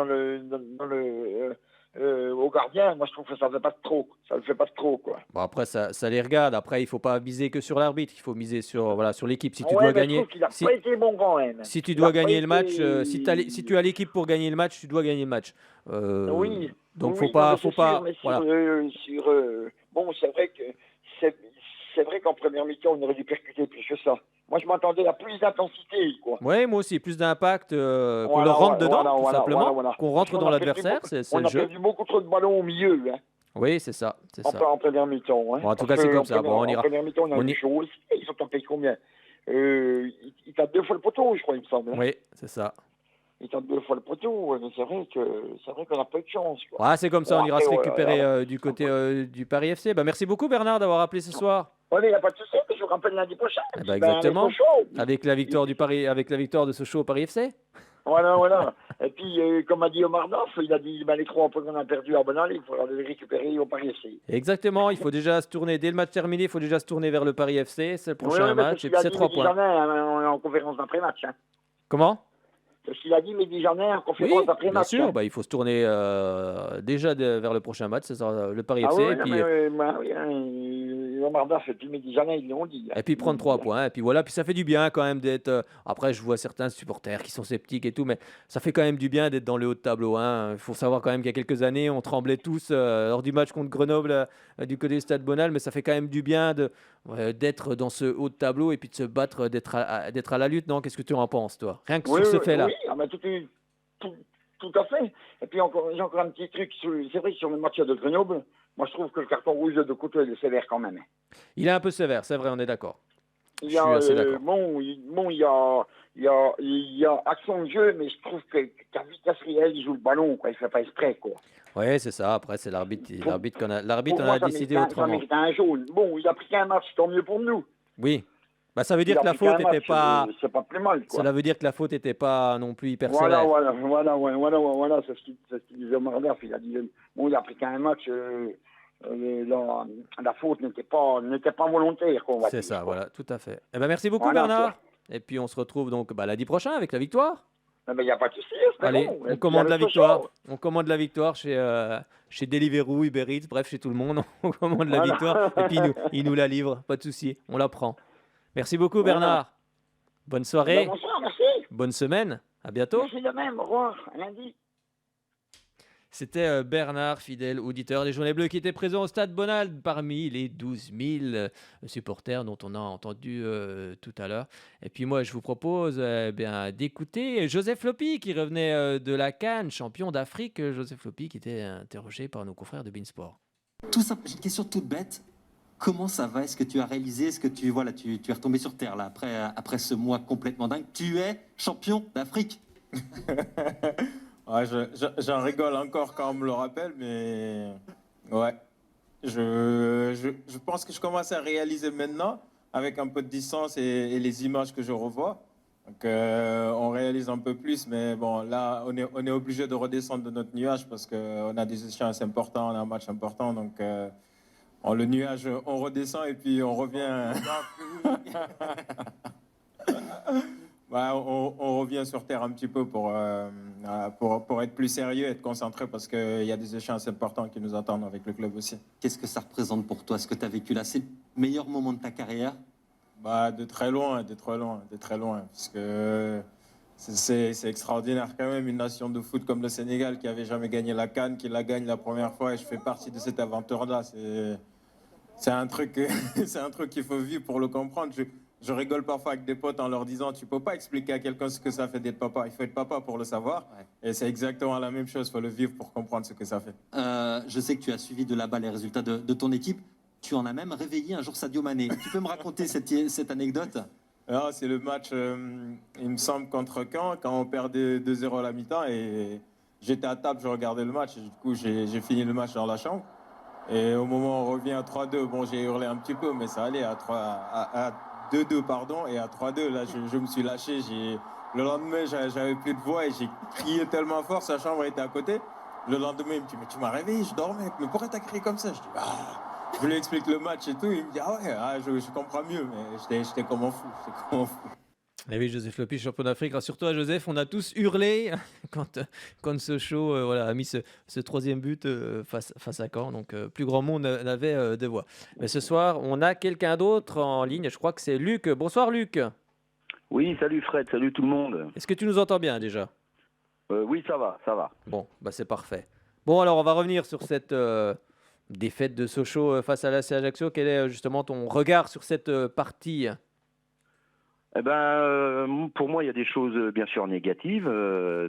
au gardien. Moi, je trouve que ça ne fait pas trop. Ça ne fait pas trop, quoi. Bon, après, ça les regarde. Après, il ne faut pas miser que sur l'arbitre. Il faut miser sur l'équipe. Si tu dois gagner... Il n'a pas été bon quand même. Si tu dois gagner le match, si tu as l'équipe pour gagner le match, tu dois gagner le match. Oui. Donc, faut pas... Bon, c'est vrai qu'en première mi-temps, on aurait dû percuter plus que ça. Moi, je m'attendais à plus d'intensité, quoi. Oui, moi aussi, plus d'impact, qu'on leur rentre dedans, tout simplement, qu'on rentre dans l'adversaire, c'est le jeu. On a perdu beaucoup trop de ballons au milieu, hein. Oui, c'est ça. En première mi-temps. Hein. Bon, en tout cas, c'est comme ça. Bon, on ira. En première mi-temps, on a eu chaud aussi. Ils ont tapé combien ils tapent 2 fois le poteau, je crois, il me semble. Hein. Oui, c'est ça. Ils tapent 2 fois le poteau, mais c'est vrai qu'on n'a pas eu de chance. Quoi. Ouais, c'est comme ça, on ira se récupérer du côté du Paris FC. Merci beaucoup, Bernard, d'avoir appelé ce soir. Oui, mais il n'y a pas de souci, je vous rappelle lundi prochain. Exactement. Avec la victoire de Sochaux au Paris FC. Voilà. Et puis, comme a dit Omar Doff, il a dit les 3 points qu'on a perdus à Bonal, il faudra les récupérer au Paris FC. Exactement, il faut déjà se tourner, dès le match terminé, il faut déjà se tourner vers le Paris FC, c'est le prochain match, et puis c'est 3 points. En conférence d'après-match. Hein. Comment ? C'est ce qu'il a dit Mehdi Janet en Oui, conférence bien après-match. sûr. Hein. Bah, il faut se tourner déjà vers le prochain match. Ce sera le Paris Ah FC. oui, Et non, puis, mais oui, hein, Omar Daf et puis Mehdi Janet, ils l'ont dit. Hein. et puis Ils l'ont prendre dit, 3 hein. points. Et puis voilà. Puis ça fait du bien quand même d'être. Après, je vois certains supporters qui sont sceptiques et tout. Mais ça fait quand même du bien d'être dans le haut de tableau. Hein. Il faut savoir quand même qu'il y a quelques années, on tremblait tous lors du match contre Grenoble du côté du Stade Bonal. Mais ça fait quand même du bien d'être dans ce haut de tableau et puis de se battre, d'être à la lutte. Non, qu'est-ce que tu en penses, toi? Rien que Oui, sur ce oui, fait-là. oui, ah ben, tout à fait. Et puis j'ai encore un petit truc. C'est vrai que sur le match de Grenoble, moi je trouve que le carton rouge de Couteau est sévère quand même. Il est un peu sévère, c'est vrai, on est d'accord. Il Je y a, suis assez d'accord. il y a action de jeu, mais je trouve qu'à vitesse réelle, il joue le ballon, quoi. Il fait pas exprès, quoi. Oui, c'est ça. Après, c'est l'arbitre. Pour- L'arbitre Pour en moi, a décidé ça autrement. mérite un jaune. Bon, il a pris qu'un match, tant mieux pour nous. Oui. Bah, ça veut dire Il a que la pris qu'un faute n'était match, pas. c'est pas plus mal, quoi. Cela veut dire que la faute n'était pas non plus hyper Voilà, sévère. voilà, c'est ce qu'il disait Omar Daf. Il a dit, bon, il a pris qu'un match, la faute n'était pas volontaire, quoi, on va C'est dire, ça, quoi. voilà, tout à fait. Eh ben, merci beaucoup, Voilà, Bernard. Et puis, on se retrouve donc lundi prochain avec la victoire. Eh ben, il n'y a pas de souci, c'est Allez, bon. Et on puis, commande il y a la le victoire. Sochaux. On commande la victoire chez Deliveroo, Uber Eats, bref, chez tout le monde. On commande la Voilà. victoire et puis il nous la livre. Pas de souci, on la prend. Merci beaucoup, Voilà. Bernard. Bonne Ben, soirée, bonsoir, merci. bonne semaine. À bientôt. Merci de même, au revoir, à lundi. C'était Bernard, fidèle auditeur des Jaunets Bleus, qui était présent au Stade Bonald parmi les 12 000 supporters dont on a entendu tout à l'heure. Et puis moi, je vous propose d'écouter Joseph Lopi, qui revenait de la CAN, champion d'Afrique. Joseph Lopi, qui était interrogé par nos confrères de Beansport. Tout simple, j'ai une question toute bête. Comment ça va? Est-ce que tu as réalisé? Est-ce que tu es retombé sur terre là après ce mois complètement dingue? Tu es champion d'Afrique. Ouais, j'en rigole encore quand on me le rappelle, mais ouais, je pense que je commence à réaliser maintenant avec un peu de distance et les images que je revois. Donc on réalise un peu plus, mais bon, là on est obligé de redescendre de notre nuage parce qu'on a des échéances importantes, on a un match important, donc le nuage, on redescend et puis on revient. Ouais, on revient sur terre un petit peu pour être plus sérieux, être concentré parce qu'il y a des échéances importantes qui nous attendent avec le club aussi. Qu'est-ce que ça représente pour toi? Ce que tu as vécu là, c'est le meilleur moment de ta carrière? Bah, de très loin, parce que c'est extraordinaire quand même, une nation de foot comme le Sénégal qui avait jamais gagné la CAN, qui la gagne la première fois et je fais partie de cette aventure-là. C'est un truc qu'il faut vivre pour le comprendre. Je rigole parfois avec des potes en leur disant tu peux pas expliquer à quelqu'un ce que ça fait d'être papa. Il faut être papa pour le savoir. Ouais. Et c'est exactement la même chose. Il faut le vivre pour comprendre ce que ça fait. Je sais que tu as suivi de là-bas les résultats de ton équipe. Tu en as même réveillé un jour Sadio Mané. Tu peux me raconter cette anecdote? Alors, c'est le match, il me semble, contre Caen, quand on perdait 2-0 à la mi-temps. Et j'étais à table, je regardais le match. Et du coup, j'ai fini le match dans la chambre. Et au moment où on revient à 3-2, bon, j'ai hurlé un petit peu, mais ça allait à 2-2, pardon, et à 3-2, là, je me suis lâché. Le lendemain, j'avais plus de voix et j'ai crié tellement fort, sa chambre était à côté. Le lendemain, il me dit, mais tu m'as réveillé, je dormais, mais pourquoi t'as crié comme ça? Je dis, bah, je lui explique le match et tout, il me dit, ah ouais, je comprends mieux, mais j'étais comme un fou, Et oui, Joseph Lopi, champion d'Afrique. Surtout à Joseph, on a tous hurlé quand Sochaux a mis ce troisième but face à Caen. Donc, plus grand monde n'avait de voix. Mais ce soir, on a quelqu'un d'autre en ligne. Je crois que c'est Luc. Bonsoir, Luc. Oui, salut Fred, salut tout le monde. Est-ce que tu nous entends bien déjà? Oui, ça va. Bon, bah c'est parfait. Bon, alors, on va revenir sur cette défaite de Sochaux face à l'AC Ajaccio. Quel est justement ton regard sur cette partie? Eh ben, pour moi, il y a des choses bien sûr négatives.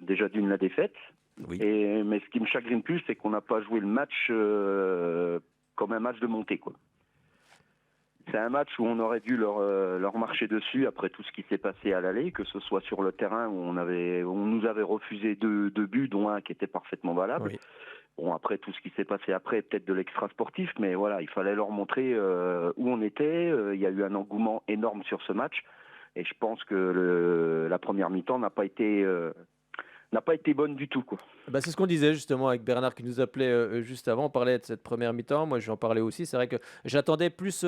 Déjà d'une, la défaite. Oui. Mais ce qui me chagrine plus, c'est qu'on n'a pas joué le match comme un match de montée, quoi. C'est un match où on aurait dû leur marcher dessus après tout ce qui s'est passé à l'aller, que ce soit sur le terrain où on nous avait refusé deux buts, dont un qui était parfaitement valable. Oui. Bon, après tout ce qui s'est passé après, peut-être de l'extra sportif, mais voilà, il fallait leur montrer où on était. Il y a eu un engouement énorme sur ce match. Et je pense que la première mi-temps n'a pas été bonne du tout, quoi. Bah, c'est ce qu'on disait justement avec Bernard qui nous appelait juste avant. On parlait de cette première mi-temps. Moi, je vais en parler aussi. C'est vrai que j'attendais plus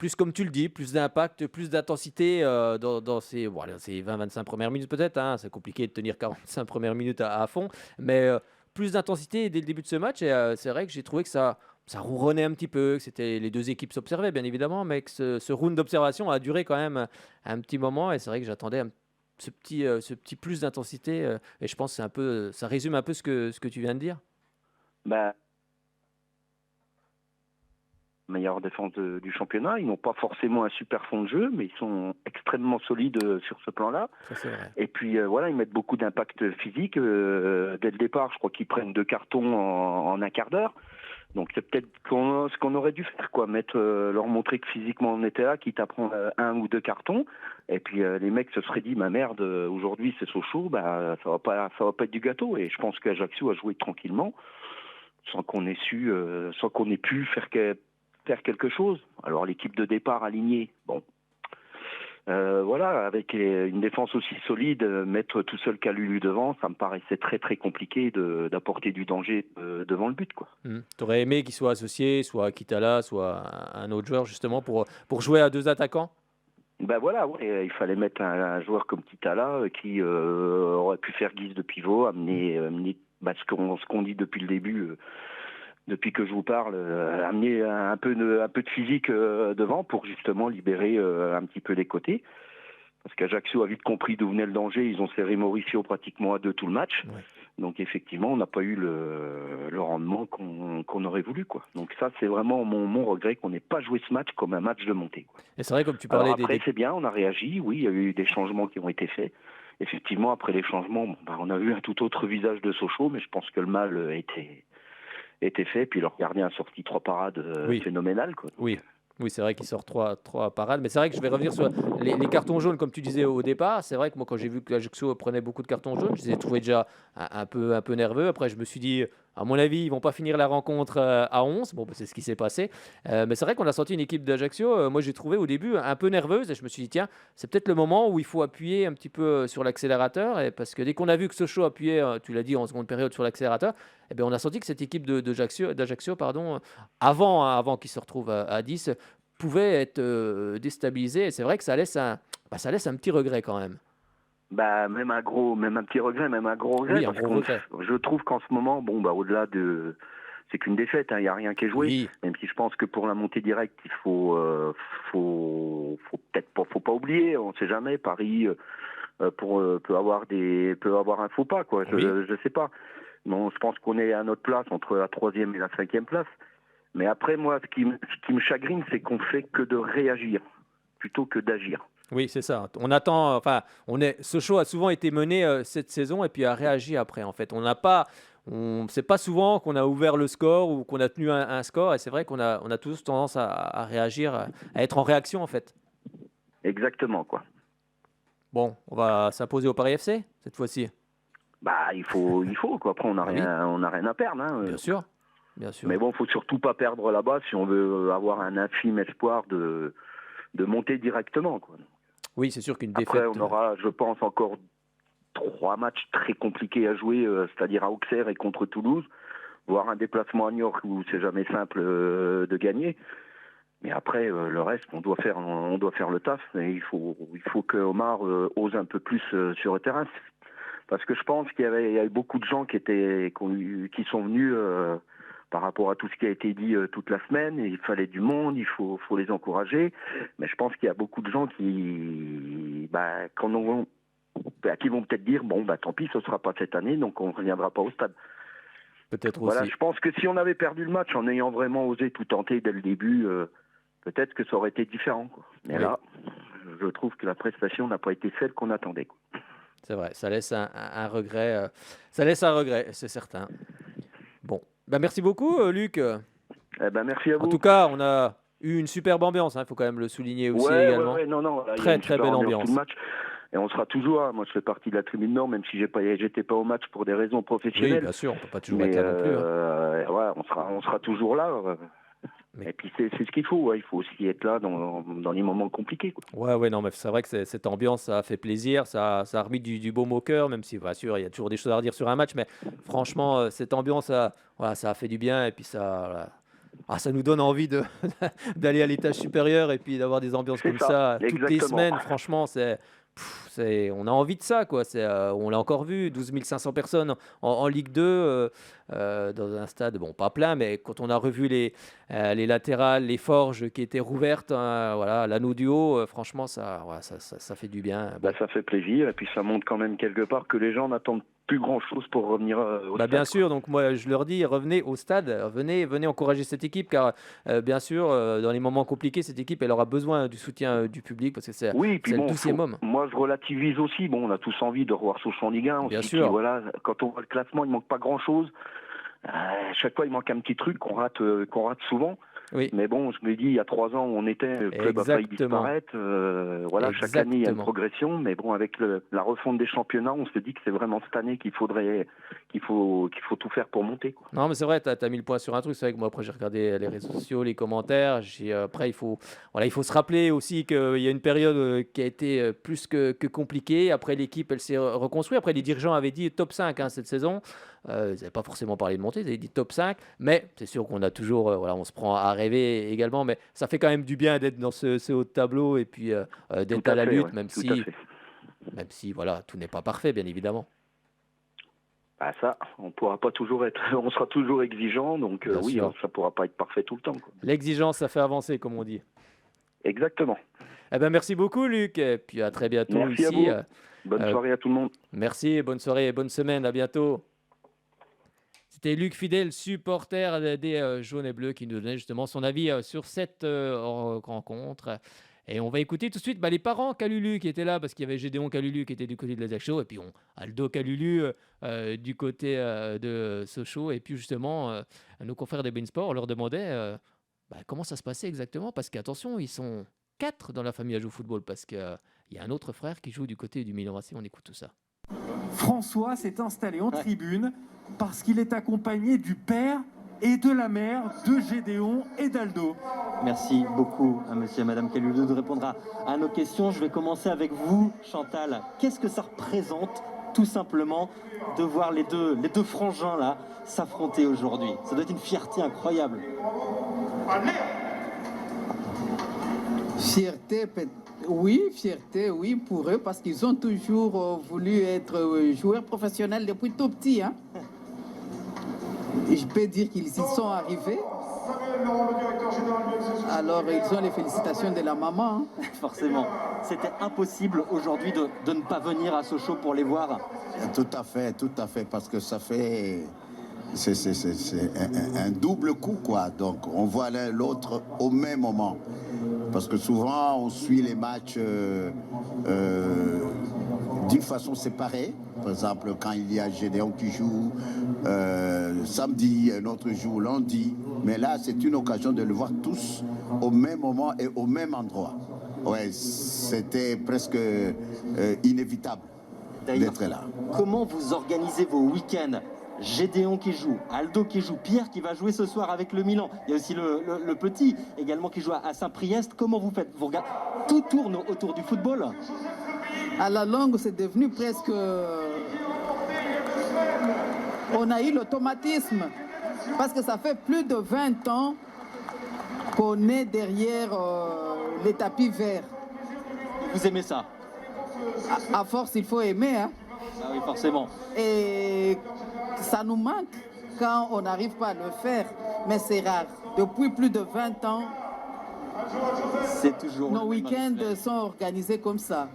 plus comme tu le dis, plus d'impact, plus d'intensité dans ces, ces 20-25 premières minutes peut-être. Hein. C'est compliqué de tenir 45 premières minutes à fond, mais plus d'intensité dès le début de ce match. Et c'est vrai que j'ai trouvé que ça ronronnait un petit peu, que les deux équipes s'observaient bien évidemment, mais que ce round d'observation a duré quand même un petit moment. Et c'est vrai que j'attendais ce petit plus d'intensité. Et je pense que ça résume un peu ce que tu viens de dire. Bah, meilleure défense du championnat. Ils n'ont pas forcément un super fond de jeu, mais ils sont extrêmement solides sur ce plan-là. Ça, c'est vrai. Et puis ils mettent beaucoup d'impact physique. Dès le départ, je crois qu'ils prennent 2 cartons en un quart d'heure. Donc c'est peut-être ce qu'on aurait dû faire, quoi, leur montrer que physiquement on était là, quitte à prendre 1 ou 2 cartons. Et puis les mecs se seraient dit, merde, aujourd'hui c'est Sochaux, ça va pas être du gâteau. Et je pense qu'Ajaccio a joué tranquillement, sans qu'on ait pu faire quelque chose. Alors l'équipe de départ alignée, avec une défense aussi solide, mettre tout seul Kalulu devant, ça me paraissait très très compliqué d'apporter du danger devant le but, quoi. T'aurais aimé qu'il soit associé, soit Kitala, soit un autre joueur justement pour jouer à 2 attaquants? Il fallait mettre un joueur comme Kitala qui aurait pu faire guise de pivot, amener ce qu'on dit depuis le début. Depuis que je vous parle, amener un peu de physique devant pour justement libérer un petit peu les côtés. Parce qu'Ajaccio a vite compris d'où venait le danger. Ils ont serré Mauricio pratiquement à 2 tout le match. Ouais. Donc effectivement, on n'a pas eu le rendement qu'on aurait voulu, quoi. Donc ça, c'est vraiment mon regret qu'on n'ait pas joué ce match comme un match de montée, quoi. Et c'est vrai, comme tu parlais... Alors après, c'est bien, on a réagi. Oui, il y a eu des changements qui ont été faits. Effectivement, après les changements, on a vu un tout autre visage de Sochaux, mais je pense que le mal était fait, puis leur gardien a sorti 3 parades phénoménales, quoi. Oui, c'est vrai qu'il sort 3 parades, mais c'est vrai que je vais revenir sur les cartons jaunes, comme tu disais au départ. C'est vrai que moi, quand j'ai vu que Ajaccio prenait beaucoup de cartons jaunes, je les ai trouvés déjà un peu nerveux. Après, je me suis dit, à mon avis, ils vont pas finir la rencontre à 11. Bon, c'est ce qui s'est passé. Mais c'est vrai qu'on a senti une équipe d'Ajaccio, moi j'ai trouvé au début un peu nerveuse, et je me suis dit, tiens, c'est peut-être le moment où il faut appuyer un petit peu sur l'accélérateur, parce que dès qu'on a vu que Sochaux appuyait, tu l'as dit, en seconde période sur l'accélérateur, on a senti que cette équipe d'Ajaccio, avant qu'il se retrouve à 10, pouvait être déstabilisée. Et c'est vrai que ça laisse un petit regret quand même. Même un petit regret, même un gros regret. Oui, un gros regret. Je trouve qu'en ce moment, au-delà de... C'est qu'une défaite, il n'y a rien qui est joué. Oui. Même si je pense que pour la montée directe, il faut pas oublier, on ne sait jamais, Paris peut avoir un faux pas, quoi. Je sais pas. Bon, je pense qu'on est à notre place entre la 3e et la 5e place. Mais après, moi, ce qui me chagrine, c'est qu'on fait que de réagir plutôt que d'agir. Oui, c'est ça. On attend. Sochaux a souvent été mené cette saison et puis a réagi après. En fait, c'est pas souvent qu'on a ouvert le score ou qu'on a tenu un score. Et c'est vrai qu'on a tous tendance à réagir, à être en réaction en fait. Exactement, quoi. Bon, on va s'imposer au Paris FC cette fois-ci. Il faut quoi. Après, on n'a rien à perdre. Hein. Bien sûr. Mais bon, faut surtout pas perdre là-bas si on veut avoir un infime espoir de monter directement, quoi. Oui, c'est sûr qu'une défaite... Après, on aura, je pense, encore 3 matchs très compliqués à jouer, c'est-à-dire à Auxerre et contre Toulouse, voire un déplacement à Niort où c'est jamais simple de gagner. Mais après, le reste, on doit faire le taf. Et il faut que Omar ose un peu plus sur le terrain. Parce que je pense qu'il y a eu beaucoup de gens qui sont venus par rapport à tout ce qui a été dit toute la semaine. Et il fallait du monde, il faut les encourager. Mais je pense qu'il y a beaucoup de gens qui vont peut-être dire, tant pis, ce ne sera pas cette année, donc on ne reviendra pas au stade. Peut-être voilà, aussi. Je pense que si on avait perdu le match en ayant vraiment osé tout tenter dès le début, peut-être que ça aurait été différent, quoi. Mais là, je trouve que la prestation n'a pas été celle qu'on attendait, quoi. C'est vrai, ça laisse un regret. Ça laisse un regret, c'est certain. Bon, merci beaucoup, Luc. Merci à vous. En tout cas, on a eu une superbe ambiance. Il faut quand même le souligner aussi également. Très belle ambiance. Tout le match. Et on sera toujours là. Moi, je fais partie de la tribune Nord, même si j'étais pas au match pour des raisons professionnelles. Oui, bien sûr, on peut pas toujours être là non plus. On sera toujours là. Et puis c'est ce qu'il faut. Ouais. Il faut aussi être là dans les moments compliqués, quoi. Ouais, non, mais c'est vrai que cette ambiance, ça a fait plaisir, ça a remis du baume au cœur, même si, bien sûr, il y a toujours des choses à redire sur un match, mais franchement, cette ambiance, ça a fait du bien, et puis ça ça nous donne envie d'aller à l'étage supérieur et puis d'avoir des ambiances C'est comme ça, ça toutes les exactement. semaines. Franchement, on a envie de ça, quoi. On l'a encore vu, 12 500 personnes en Ligue 2, dans un stade, bon, pas plein, mais quand on a revu les latérales, les forges qui étaient rouvertes, hein, voilà, l'anneau du haut, franchement, ça fait du bien. Bah, ça fait plaisir et puis ça montre quand même quelque part que les gens n'attendent plus grand-chose pour revenir au Bah stade. bien sûr, donc moi je leur dis, revenez au stade, venez encourager cette équipe, car bien sûr, dans les moments compliqués, cette équipe, elle aura besoin du soutien du public, parce que c'est Oui, puis le bon, douzième homme. moi je relativise aussi. Bon, on a tous envie de revoir Sochaux en Ligue 1. Bien Aussi, sûr. puis voilà, quand on voit le classement, il manque pas grand-chose. Chaque fois, il manque un petit truc qu'on rate souvent. Oui. Mais bon, je me dis, il y a 3 ans où on était, le club a failli Exactement. disparaître. Voilà, chaque année, il y a une Exactement. progression. Mais bon, avec la refonte des championnats, on se dit que c'est vraiment cette année qu'il faut tout faire pour monter, quoi. Non, mais c'est vrai, tu as mis le point sur un truc. C'est vrai que moi, après, j'ai regardé les réseaux sociaux, les commentaires. Après, il faut se rappeler aussi qu'il y a une période qui a été plus que compliquée. Après, l'équipe, elle s'est reconstruite. Après, les dirigeants avaient dit top 5 cette saison. Ils n'avaient pas forcément parlé de montée, ils avaient dit top 5. Mais c'est sûr qu'on a toujours, on se prend à rêver également. Mais ça fait quand même du bien d'être dans ce haut de tableau et puis d'être Tout à la fait, lutte, ouais, même tout à fait. si voilà, tout n'est pas parfait, bien évidemment. Ah, ça, on pourra pas toujours on sera toujours exigeant, donc Bien oui, sûr. ça pourra pas être parfait tout le temps, quoi. L'exigence, ça fait avancer, comme on dit. Exactement. Eh ben, merci beaucoup, Luc. Et puis à très bientôt Merci ici. à vous. Bonne soirée à tout le monde. Merci, bonne soirée et bonne semaine. À bientôt. C'était Luc Fidel, supporter des Jaunes et Bleus, qui nous donnait justement son avis sur cette rencontre. Et on va écouter tout de suite les parents Calulu qui étaient là, parce qu'il y avait Gédéon Calulu qui était du côté de l'Ajaccio, et puis Aldo Calulu du côté de Sochaux. Et puis justement, nos confrères des Beansport, on leur demandait comment ça se passait exactement, parce qu'attention, ils sont 4 dans la famille à jouer au football, parce qu'il y a un autre frère qui joue du côté du Milan AC. On écoute tout ça. François s'est installé en tribune parce qu'il est accompagné du père et de la mère de Gédéon et d'Aldo. Merci beaucoup à monsieur et madame Calulu de répondre à nos questions. Je vais commencer avec vous, Chantal. Qu'est-ce que ça représente, tout simplement, de voir les deux frangins là s'affronter aujourd'hui? Ça doit être une fierté incroyable. Fierté, oui, pour eux, parce qu'ils ont toujours voulu être joueurs professionnels depuis tout petit. Hein. Et je peux dire qu'ils y sont arrivés. Alors, ils ont les félicitations de la maman. Hein. Forcément. C'était impossible aujourd'hui de ne pas venir à Sochaux pour les voir. Tout à fait, parce que ça fait... C'est un double coup, quoi. Donc, on voit l'un l'autre au même moment. Parce que souvent, on suit les matchs d'une façon séparée. Par exemple, quand il y a Gédéon qui joue samedi, un autre joue lundi. Mais là, c'est une occasion de le voir tous au même moment et au même endroit. Ouais, c'était presque inévitable d'être là. Comment vous organisez vos week-ends? Gédéon qui joue, Aldo qui joue, Pierre qui va jouer ce soir avec le Milan. Il y a aussi le petit également qui joue à Saint-Priest. Comment vous faites? Vous regardez, tout tourne autour du football. À la longue, c'est devenu presque... On a eu l'automatisme. Parce que ça fait plus de 20 ans qu'on est derrière les tapis verts. Vous aimez ça? À force, il faut aimer. Hein. Ah oui, forcément. Et ça nous manque quand on n'arrive pas à le faire. Mais c'est rare. Depuis plus de 20 ans, c'est toujours nos week-ends sont organisés comme ça.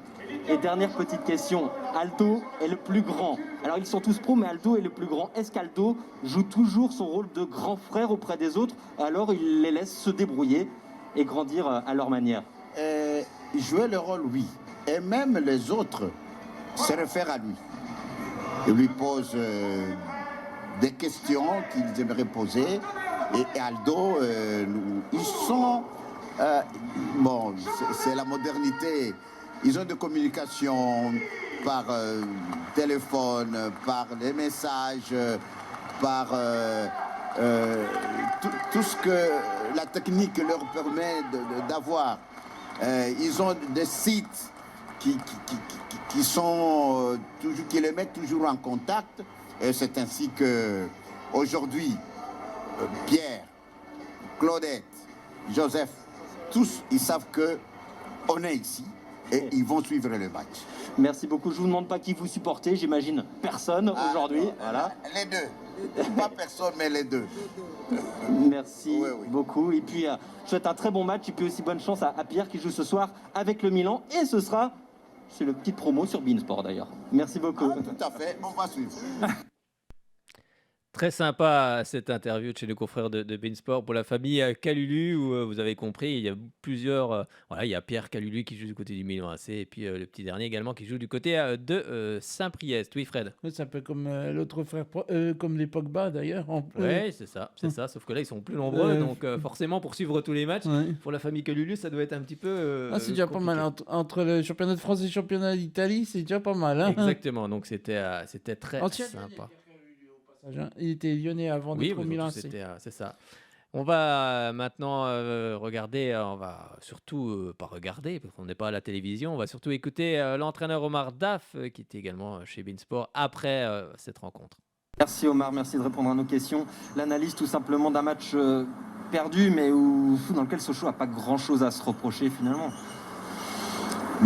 Et dernière petite question, Aldo est le plus grand. Alors ils sont tous pros, mais Aldo est le plus grand. Est-ce qu'Aldo joue toujours son rôle de grand frère auprès des autres? Alors il les laisse se débrouiller et grandir à leur manière? Jouer le rôle, oui. Et même les autres se réfèrent à lui. Ils lui posent des questions qu'ils aimeraient poser. Et Aldo, ils sont... bon, c'est la modernité. Ils ont des communications par téléphone, par les messages, par tout ce que la technique leur permet d'avoir. Ils ont des sites qui sont toujours, qui les mettent toujours en contact. Et c'est ainsi que aujourd'hui, Pierre Claudette, Joseph, tous, ils savent qu'on est ici et ils vont suivre le match. Merci beaucoup. Je vous demande pas qui vous supportez, j'imagine personne aujourd'hui. Voilà. Les deux. Pas personne, mais les deux. Merci beaucoup. Et puis, je souhaite un très bon match et puis aussi bonne chance à Pierre qui joue ce soir avec le Milan. Et ce sera, c'est le petit promo sur Beansport d'ailleurs. Merci beaucoup. Tout à fait, on va suivre. Très sympa cette interview de chez nos confrères de Beansport pour la famille Kalulu où vous avez compris, il y a plusieurs. Voilà, il y a Pierre Kalulu qui joue du côté du Milan AC et puis le petit dernier également qui joue du côté de Saint-Priest. Oui, Fred. C'est un peu comme l'autre frère, comme les Pogba d'ailleurs. Oui, c'est ça, Sauf que là, ils sont plus nombreux, donc forcément pour suivre tous les matchs, pour la famille Kalulu, ça doit être un petit peu. C'est déjà compliqué. pas mal entre le championnat de France et le championnat d'Italie, c'est déjà pas mal. Hein. Exactement, donc c'était très sympa. Il était lyonnais avant d'être au Milan. C'est ça. On va maintenant regarder, on va surtout pas regarder parce qu'on n'est pas à la télévision, on va surtout écouter l'entraîneur Omar Daf qui était également chez Beansport après cette rencontre. Merci Omar, merci de répondre à nos questions. L'analyse tout simplement d'un match perdu mais dans lequel Sochaux n'a pas grand-chose à se reprocher finalement.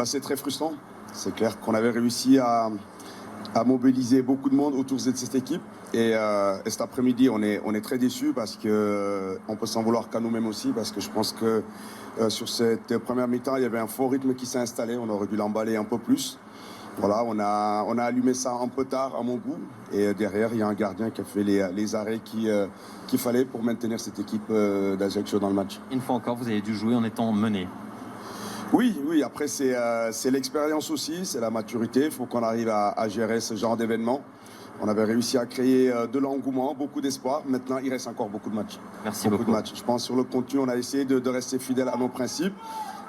C'est très frustrant. C'est clair qu'on avait réussi à mobiliser beaucoup de monde autour de cette équipe. Et cet après-midi, on est très déçus parce qu'on peut s'en vouloir qu'à nous-mêmes aussi, parce que je pense que sur cette première mi-temps, il y avait un faux rythme qui s'est installé. On aurait dû l'emballer un peu plus. Voilà, on a allumé ça un peu tard à mon goût. Et derrière, il y a un gardien qui a fait les arrêts qu'il fallait pour maintenir cette équipe d'Ajaccio dans le match. Une fois encore, vous avez dû jouer en étant mené. Oui, après c'est l'expérience aussi, c'est la maturité. Il faut qu'on arrive à gérer ce genre d'événements. On avait réussi à créer de l'engouement, beaucoup d'espoir. Maintenant, il reste encore beaucoup de matchs. Merci beaucoup. De matchs. Je pense sur le contenu, on a essayé de rester fidèle à nos principes.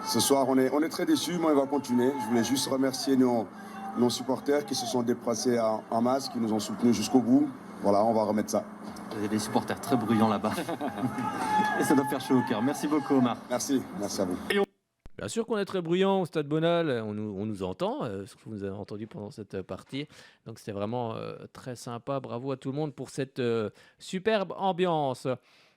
Ce soir, on est très déçus, mais on va continuer. Je voulais juste remercier nos supporters qui se sont déplacés en masse, qui nous ont soutenus jusqu'au bout. Voilà, on va remettre ça. Vous avez des supporters très bruyants là-bas. Et ça doit faire chaud au cœur. Merci beaucoup, Omar. Merci à vous. Bien sûr qu'on est très bruyant au Stade Bonal, on nous entend, surtout vous avez entendu pendant cette partie. Donc c'était vraiment très sympa, bravo à tout le monde pour cette superbe ambiance.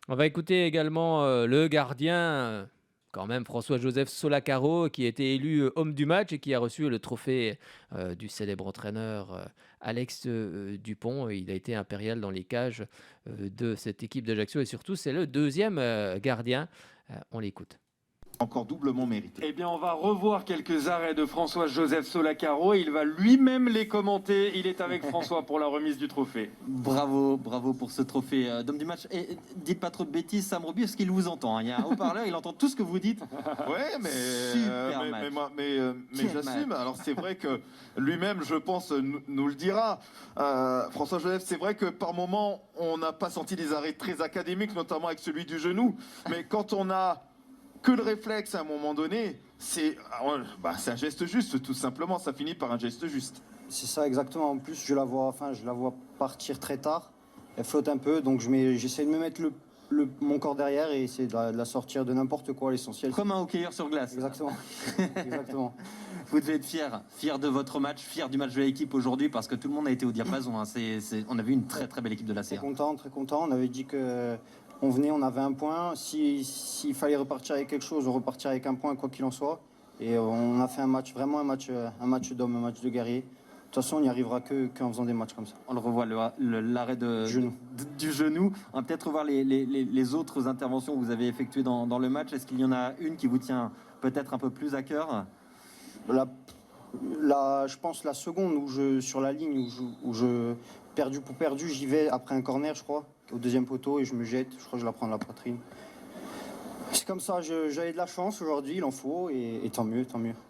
On va écouter également le gardien, quand même François-Joseph Solacaro, qui a été élu homme du match et qui a reçu le trophée du célèbre entraîneur Alex Dupont. Il a été impérial dans les cages de cette équipe d'Ajaccio et surtout c'est le deuxième gardien. On l'écoute. Encore doublement mérité. Eh bien, on va revoir quelques arrêts de François-Joseph Solacaro. Il va lui-même les commenter. Il est avec François pour la remise du trophée. Bravo pour ce trophée d'homme du match. Et dites pas trop de bêtises, Sam Roby, parce qu'il vous entend. Il y a un haut-parleur, il entend tout ce que vous dites. Ouais, mais j'assume. Alors c'est vrai que lui-même, je pense, nous le dira. François-Joseph, c'est vrai que par moment, on n'a pas senti des arrêts très académiques, notamment avec celui du genou. Mais quand on a que le réflexe à un moment donné, c'est un geste juste, tout simplement. Ça finit par un geste juste. C'est ça exactement. En plus, je la vois partir très tard. Elle flotte un peu, donc j'essaie de me mettre mon corps derrière et essayer de la sortir de n'importe quoi, l'essentiel. Comme un hockeyeur sur glace. Exactement. Vous devez être fier de votre match, fier du match de l'équipe aujourd'hui, parce que tout le monde a été au diapason. Hein. On a vu une très très belle équipe de la CA. Très content. On avait dit que on venait, on avait un point. S'il fallait repartir avec quelque chose, on repartirait avec un point, quoi qu'il en soit. Et on a fait un match d'homme, un match de guerrier. De toute façon, on n'y arrivera qu'en faisant des matchs comme ça. On le revoit, l'arrêt du genou. On va peut-être revoir les autres interventions que vous avez effectuées dans le match. Est-ce qu'il y en a une qui vous tient peut-être un peu plus à cœur ? Je pense la seconde sur la ligne où je perdu pour perdu, j'y vais après un corner, je crois, au deuxième poteau et je me jette. Je crois que je la prends de la poitrine. C'est comme ça, j'avais de la chance aujourd'hui, il en faut, et tant mieux.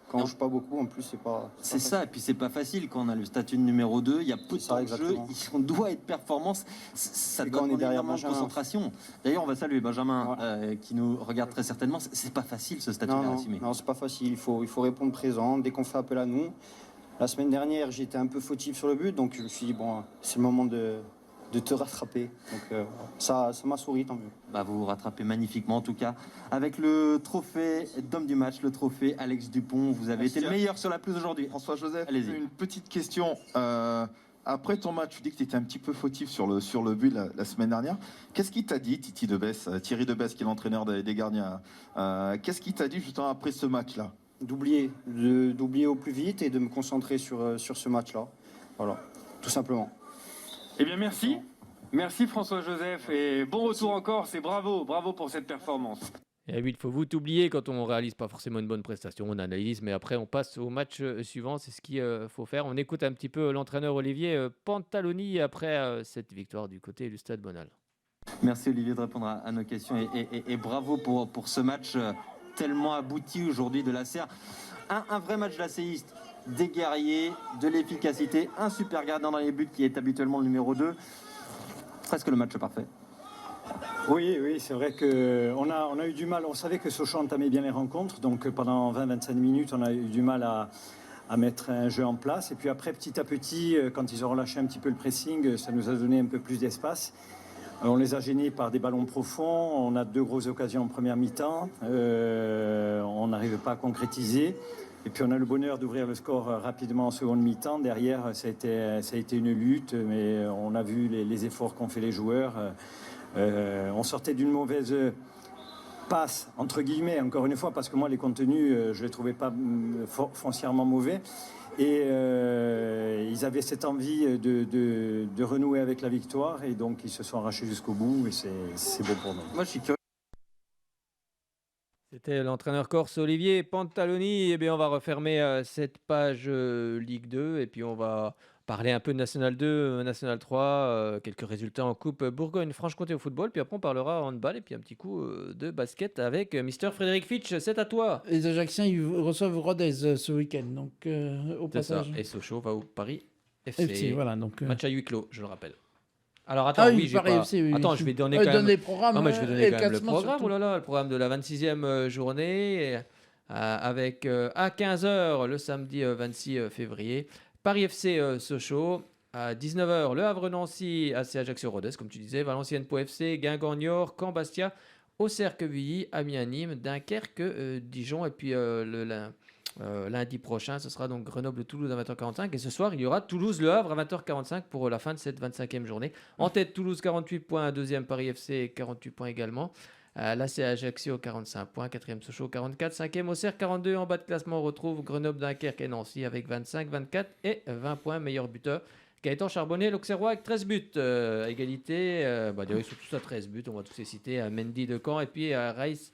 Quand on joue pas beaucoup, en plus, c'est pas ça, et puis c'est pas facile quand on a le statut de numéro 2, il y a peu de temps de jeu, on doit être performance, ça doit demander énormément de concentration. D'ailleurs, on va saluer Benjamin, qui nous regarde très certainement. C'est pas facile ce statut de Non, c'est pas facile, il faut répondre présent, dès qu'on fait appel à nous. La semaine dernière, j'étais un peu fautif sur le but, donc je me suis dit, bon, c'est le moment de te rattraper. Donc ça m'a souri, tant mieux. Vous vous rattrapez magnifiquement en tout cas. Avec le trophée d'homme du match, le trophée Alex Dupont, vous avez été le meilleur sur la pelouse aujourd'hui. François-Joseph, allez-y. Une petite question. après ton match, tu dis que tu étais un petit peu fautif sur le but la semaine dernière. Qu'est-ce qu'il t'a dit, Thierry Debesse, qui est l'entraîneur des gardiens? Qu'est-ce qu'il t'a dit justement après ce match-là? D'oublier au plus vite et de me concentrer sur ce match-là. Voilà, tout simplement. Eh bien, merci. Merci François-Joseph et bon retour encore. C'est bravo pour cette performance. Et oui, il faut vous oublier quand on réalise pas forcément une bonne prestation, on analyse, mais après on passe au match suivant, c'est ce qu'il faut faire. On écoute un petit peu l'entraîneur Olivier Pantaloni après cette victoire du côté du Stade Bonal. Merci Olivier de répondre à nos questions et bravo pour ce match tellement abouti aujourd'hui de la Serre. Un vrai match d'ACiste, des guerriers, de l'efficacité, un super gardien dans les buts qui est habituellement le numéro 2. Presque le match parfait. Oui, c'est vrai qu'on a eu du mal. On savait que Sochaux entamait bien les rencontres, donc pendant 20-25 minutes, on a eu du mal à mettre un jeu en place. Et puis après, petit à petit, quand ils ont relâché un petit peu le pressing, ça nous a donné un peu plus d'espace. On les a gênés par des ballons profonds. On a 2 grosses occasions en première mi-temps. On n'arrive pas à concrétiser. Et puis on a le bonheur d'ouvrir le score rapidement en seconde mi-temps. Derrière, ça a été une lutte, mais on a vu les efforts qu'ont fait les joueurs. On sortait d'une mauvaise passe, entre guillemets, encore une fois, parce que moi, les contenus, je ne les trouvais pas foncièrement mauvais. Et ils avaient cette envie de renouer avec la victoire. Et donc, ils se sont arrachés jusqu'au bout. Et c'est beau pour nous. Moi, je suis curieux. C'était l'entraîneur corse Olivier Pantaloni. Eh bien, on va refermer cette page Ligue 2 et puis on va parler un peu de National 2, National 3, quelques résultats en Coupe Bourgogne-Franche-Comté au football. Puis après, on parlera handball et puis un petit coup de basket avec Mister Frédéric Fitch. C'est à toi. Les Ajacciens, ils reçoivent Rodez ce week-end. Donc, au C'est ça. passage. Et Sochaux va au Paris FC. FC, voilà, donc, Match à huis clos, je le rappelle. Alors attends, oui, j'ai Paris pas... FC, oui. Attends, je vais donner quand Donne même... les programmes, Non, mais je vais et donner le quand même le classement, programme. surtout. Oh là là, le programme de la 26e journée avec à 15h le samedi 26 février, Paris FC Sochaux. À 19h, Le Havre-Nancy, AC Ajaccio-Rodez, comme tu disais, Valenciennes-Pau FC, Guingamp-Niort, Caen-Bastia, Auxerre-Quevilly, Amiens-Nîmes, Dunkerque, Dijon. Et puis lundi prochain, ce sera donc Grenoble-Toulouse à 20h45. Et ce soir, il y aura Toulouse-Le Havre à 20h45 pour la fin de cette 25e journée. En tête, Toulouse 48 points, deuxième Paris FC 48 points également. L'AC Ajaccio 45 points, 4e Sochaux 44, 5e Auxerre 42. En bas de classement, on retrouve Grenoble, Dunkerque et Nancy avec 25, 24 et 20 points. Meilleur buteur, Gaëtan Charbonnet, l'Auxerrois avec 13 buts. Égalité, ils sont tous à 13 buts, on va tous les citer. Mendy de Caen et puis Reiss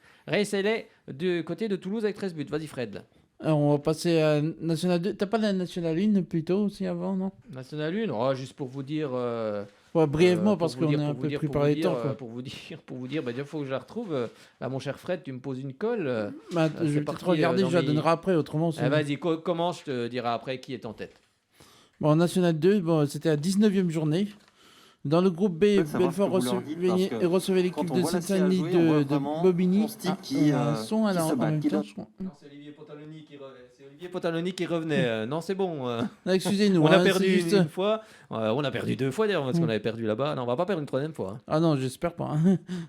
Ellet du côté de Toulouse avec 13 buts. Vas-y Fred. Alors, on va passer à National 2. T'as pas la National 1 plutôt aussi avant, non? National 1, juste pour vous dire... brièvement, parce qu'on est un peu pris par les temps. Pour vous dire, il faut que je la retrouve. Là, mon cher Fred, tu me poses une colle. Je vais peut-être regarder, je la donnerai après, autrement. Vas-y, commence, je te dirai après qui est en tête. Bon, National 2, c'était la 19e journée. Dans le groupe B, Belfort recevait l'équipe de Seine-Saint-Denis de Bobigny. C'est Olivier Pantaloni qui revenait. Non, c'est bon. Excusez-nous. On a perdu une fois. On a perdu 2 fois d'ailleurs parce qu'on avait perdu là-bas. Non, on va pas perdre une 3e fois. Ah non, j'espère pas.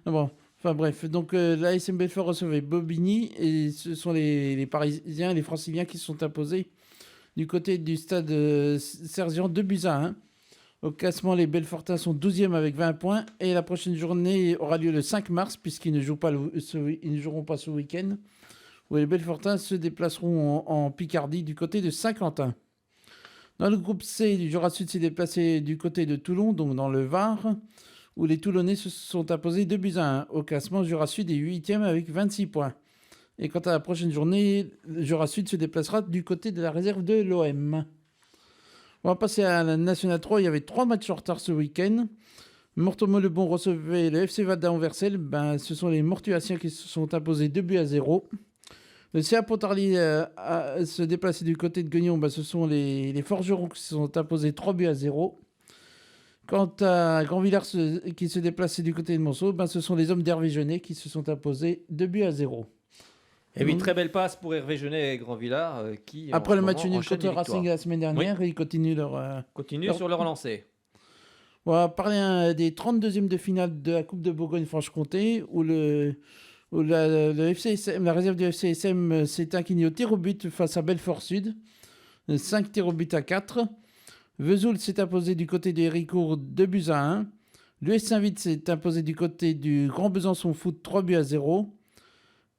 Bon. Enfin bref, donc l'ASM Belfort recevait Bobigny et ce sont les Parisiens et les Franciliens qui se sont imposés du côté du stade Serzian 2-1. Au classement, les Belfortins sont 12e avec 20 points et la prochaine journée aura lieu le 5 mars puisqu'ils ne joueront pas ce week-end où les Belfortins se déplaceront en Picardie du côté de Saint-Quentin. Dans le groupe C, du Jura Sud s'est déplacé du côté de Toulon, donc dans le Var, où les Toulonnais se sont imposés 2-1. Au classement, Jura Sud est 8e avec 26 points. Et quant à la prochaine journée, Jura Sud se déplacera du côté de la réserve de l'OM. On va passer à la National 3. Il y avait 3 matchs en retard ce week-end. Morteau-Mollebon recevait le FC Vadin-Versel. Ce sont les Mortuaciens qui se sont imposés 2-0. Le CA Pontarlier se déplacer du côté de Guignon. Ce sont les Forgerons qui se sont imposés 3-0. Quant à Grandvillars qui se déplaçait du côté de Monceau, ce sont les hommes d'Hervé Jeunet qui se sont imposés 2-0. Et oui, très belle passe pour Hervé Jeunet et Grandvillars qui après le match nul contre Racing la semaine dernière, ils continuent sur leur lancée. On va parler des 32e de finale de la Coupe de Bourgogne-Franche-Comté où le FCSM, la réserve du FCSM s'est inclinée au tir au but face à Belfort Sud. 5 tirs au but à 4. Vesoul s'est imposé du côté du Héricourt 2-1. L'US Saint-Vite s'est imposé du côté du Grand Besançon Foot 3-0.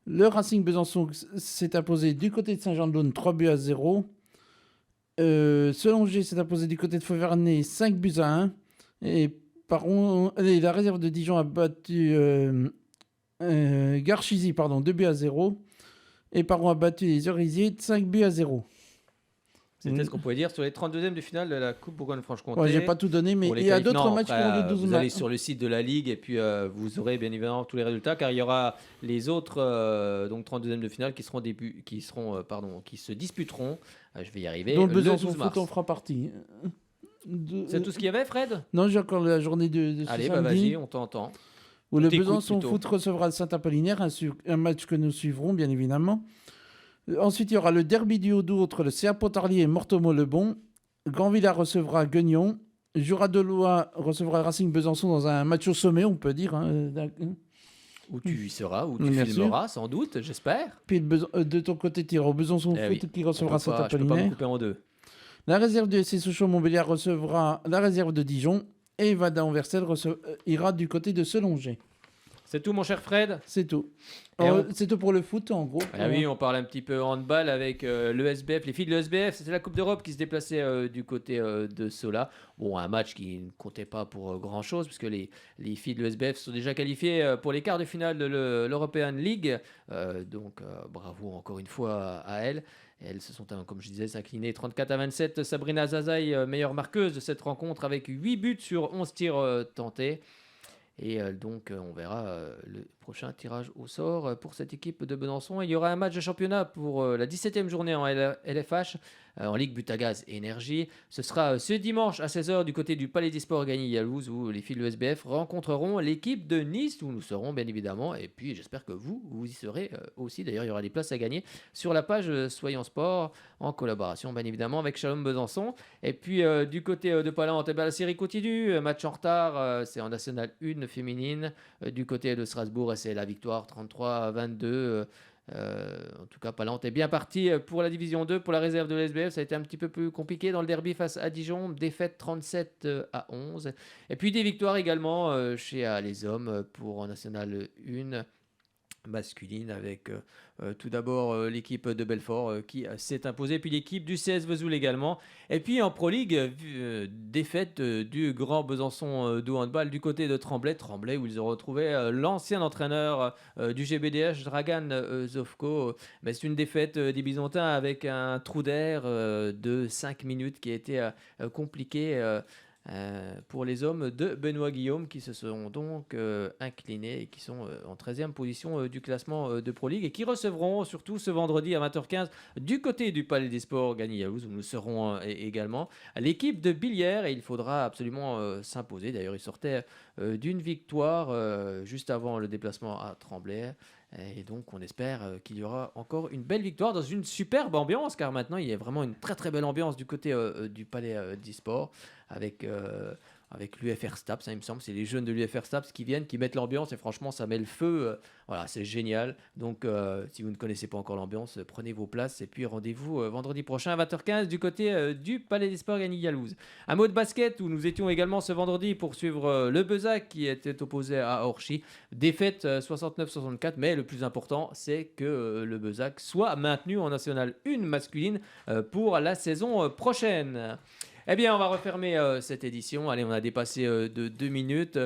Le Racing Besançon s'est imposé du côté de Saint-Jean-de-Laune 3-0. Selongé s'est imposé du côté de Fauvernay 5-1. Et la réserve de Dijon a battu Garchizy 2-0. Et Paron a battu les Orisiers 5-0. C'était ce qu'on pouvait dire sur les 32e de finale de la Coupe Bourgogne-Franche-Comté. Ouais, j'ai pas tout donné, mais il y a d'autres matchs pour le 12 Vous mars. allez sur le site de la Ligue et puis vous aurez bien évidemment tous les résultats, car il y aura les autres donc 32e de finale qui se disputeront. Je vais y arriver. Donc le Besançon 12 mars. Foot en fera partie. C'est tout ce qu'il y avait, Fred? Non, j'ai encore la journée de ce Allez, samedi. vas-y, on t'entend. Où le t'écoute Besançon plutôt. Foot recevra le Saint-Apollinaire, un match que nous suivrons bien évidemment. Ensuite, il y aura le derby du Haut-Doubs entre le CA Pontarlier et Morteau-le-Bon. Granvilla recevra Guignon. Jura de Loire recevra Racing Besançon dans un match au sommet, on peut dire. Où tu y seras, où tu Bien filmeras, sans doute, j'espère. Puis de ton côté, tu iras au Besançon Foot qui recevra Je peux pas me Saint-Apollinaire. couper en deux. La réserve du SC Sochaux-Montbéliard recevra la réserve de Dijon. Et Vada-Anversel ira du côté de Selongé. C'est tout, mon cher Fred? C'est tout. Et C'est tout pour le foot, en gros. Ah oui, on parle un petit peu handball avec l'ESBF. Les filles de l'ESBF, c'était la Coupe d'Europe qui se déplaçait du côté de Sola. Bon, un match qui ne comptait pas pour grand-chose, puisque les filles de l'ESBF sont déjà qualifiées pour les quarts de finale de l'European League. Donc, bravo encore une fois à elles. Elles se sont, comme je disais, inclinées 34-27. Sabrina Zazaï, meilleure marqueuse de cette rencontre, avec 8 buts sur 11 tirs tentés. Et donc, on verra le prochain tirage au sort pour cette équipe de Besançon. Il y aura un match de championnat pour la 17e journée en LFH, en Ligue Butagaz Énergie. Ce sera ce dimanche à 16h du côté du Palais des Sports Gagny-Yalouz, où les filles de l'ESBF rencontreront l'équipe de Nice, où nous serons bien évidemment. Et puis, j'espère que vous y serez aussi. D'ailleurs, il y aura des places à gagner sur la page Soyons Sport, en collaboration bien évidemment avec Shalom Besançon. Et puis, du côté de Palante, la série continue. Match en retard, c'est en National 1 féminine. Du côté de Strasbourg, c'est la victoire 33-22. En tout cas, Palante est bien parti pour la division 2. Pour la réserve de l'SBF, ça a été un petit peu plus compliqué dans le derby face à Dijon. Défaite 37-11. Et puis des victoires également chez les hommes pour en National 1 masculine, avec tout d'abord l'équipe de Belfort qui s'est imposée, puis l'équipe du CS Vesoul également. Et puis en Pro League, défaite du Grand Besançon de handball du côté de Tremblay où ils ont retrouvé l'ancien entraîneur du GBDH, Dragan Zovko. Mais c'est une défaite des Bisontins avec un trou d'air de 5 minutes qui a été compliqué pour les hommes de Benoît Guillaume, qui se sont donc inclinés et qui sont en 13e position du classement de Pro League, et qui recevront surtout ce vendredi à 20h15 du côté du Palais des Sports Gagny-Yalouz, où nous serons également l'équipe de Billière, et il faudra absolument s'imposer. D'ailleurs, ils sortaient d'une victoire juste avant le déplacement à Tremblay. Et donc, on espère qu'il y aura encore une belle victoire dans une superbe ambiance, car maintenant, il y a vraiment une très très belle ambiance du côté du Palais d'e-Sport, avec l'UFR Staps, il me semble. C'est les jeunes de l'UFR Staps qui viennent, qui mettent l'ambiance, et franchement, ça met le feu. Voilà, c'est génial. Donc, si vous ne connaissez pas encore l'ambiance, prenez vos places, et puis rendez-vous vendredi prochain à 20h15 du côté du Palais des Sports Gagny-Yalouz. Un mot de basket, où nous étions également ce vendredi pour suivre le Bezac, qui était opposé à Orchy. Défaite 69-64, mais le plus important, c'est que le Bezac soit maintenu en National 1 masculine pour la saison prochaine. Eh bien, on va refermer cette édition. Allez, on a dépassé de 2 minutes.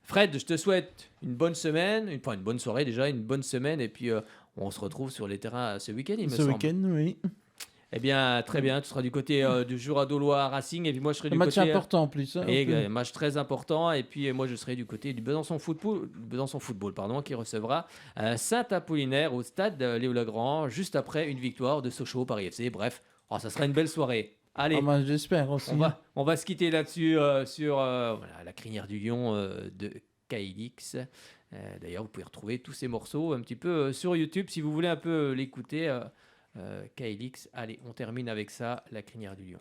Fred, je te souhaite une bonne semaine, une bonne soirée déjà, une bonne semaine, et puis on se retrouve sur les terrains ce week-end, il me semble. Ce week-end, oui. Eh bien, très bien. Tu seras du côté du Jura d'Aulois Racing, et puis moi je serai du côté... Un match important en plus. Un match très important, et puis moi je serai du côté du Besançon Football, qui recevra Saint-Apollinaire au stade Léo Lagrand, juste après une victoire de Sochaux Paris FC. Bref, ça sera une belle soirée. Allez, j'espère aussi. On va se quitter là-dessus sur la crinière du lion de KLX. D'ailleurs, vous pouvez retrouver tous ces morceaux un petit peu sur YouTube si vous voulez un peu l'écouter. KLX, allez, on termine avec ça, la crinière du lion.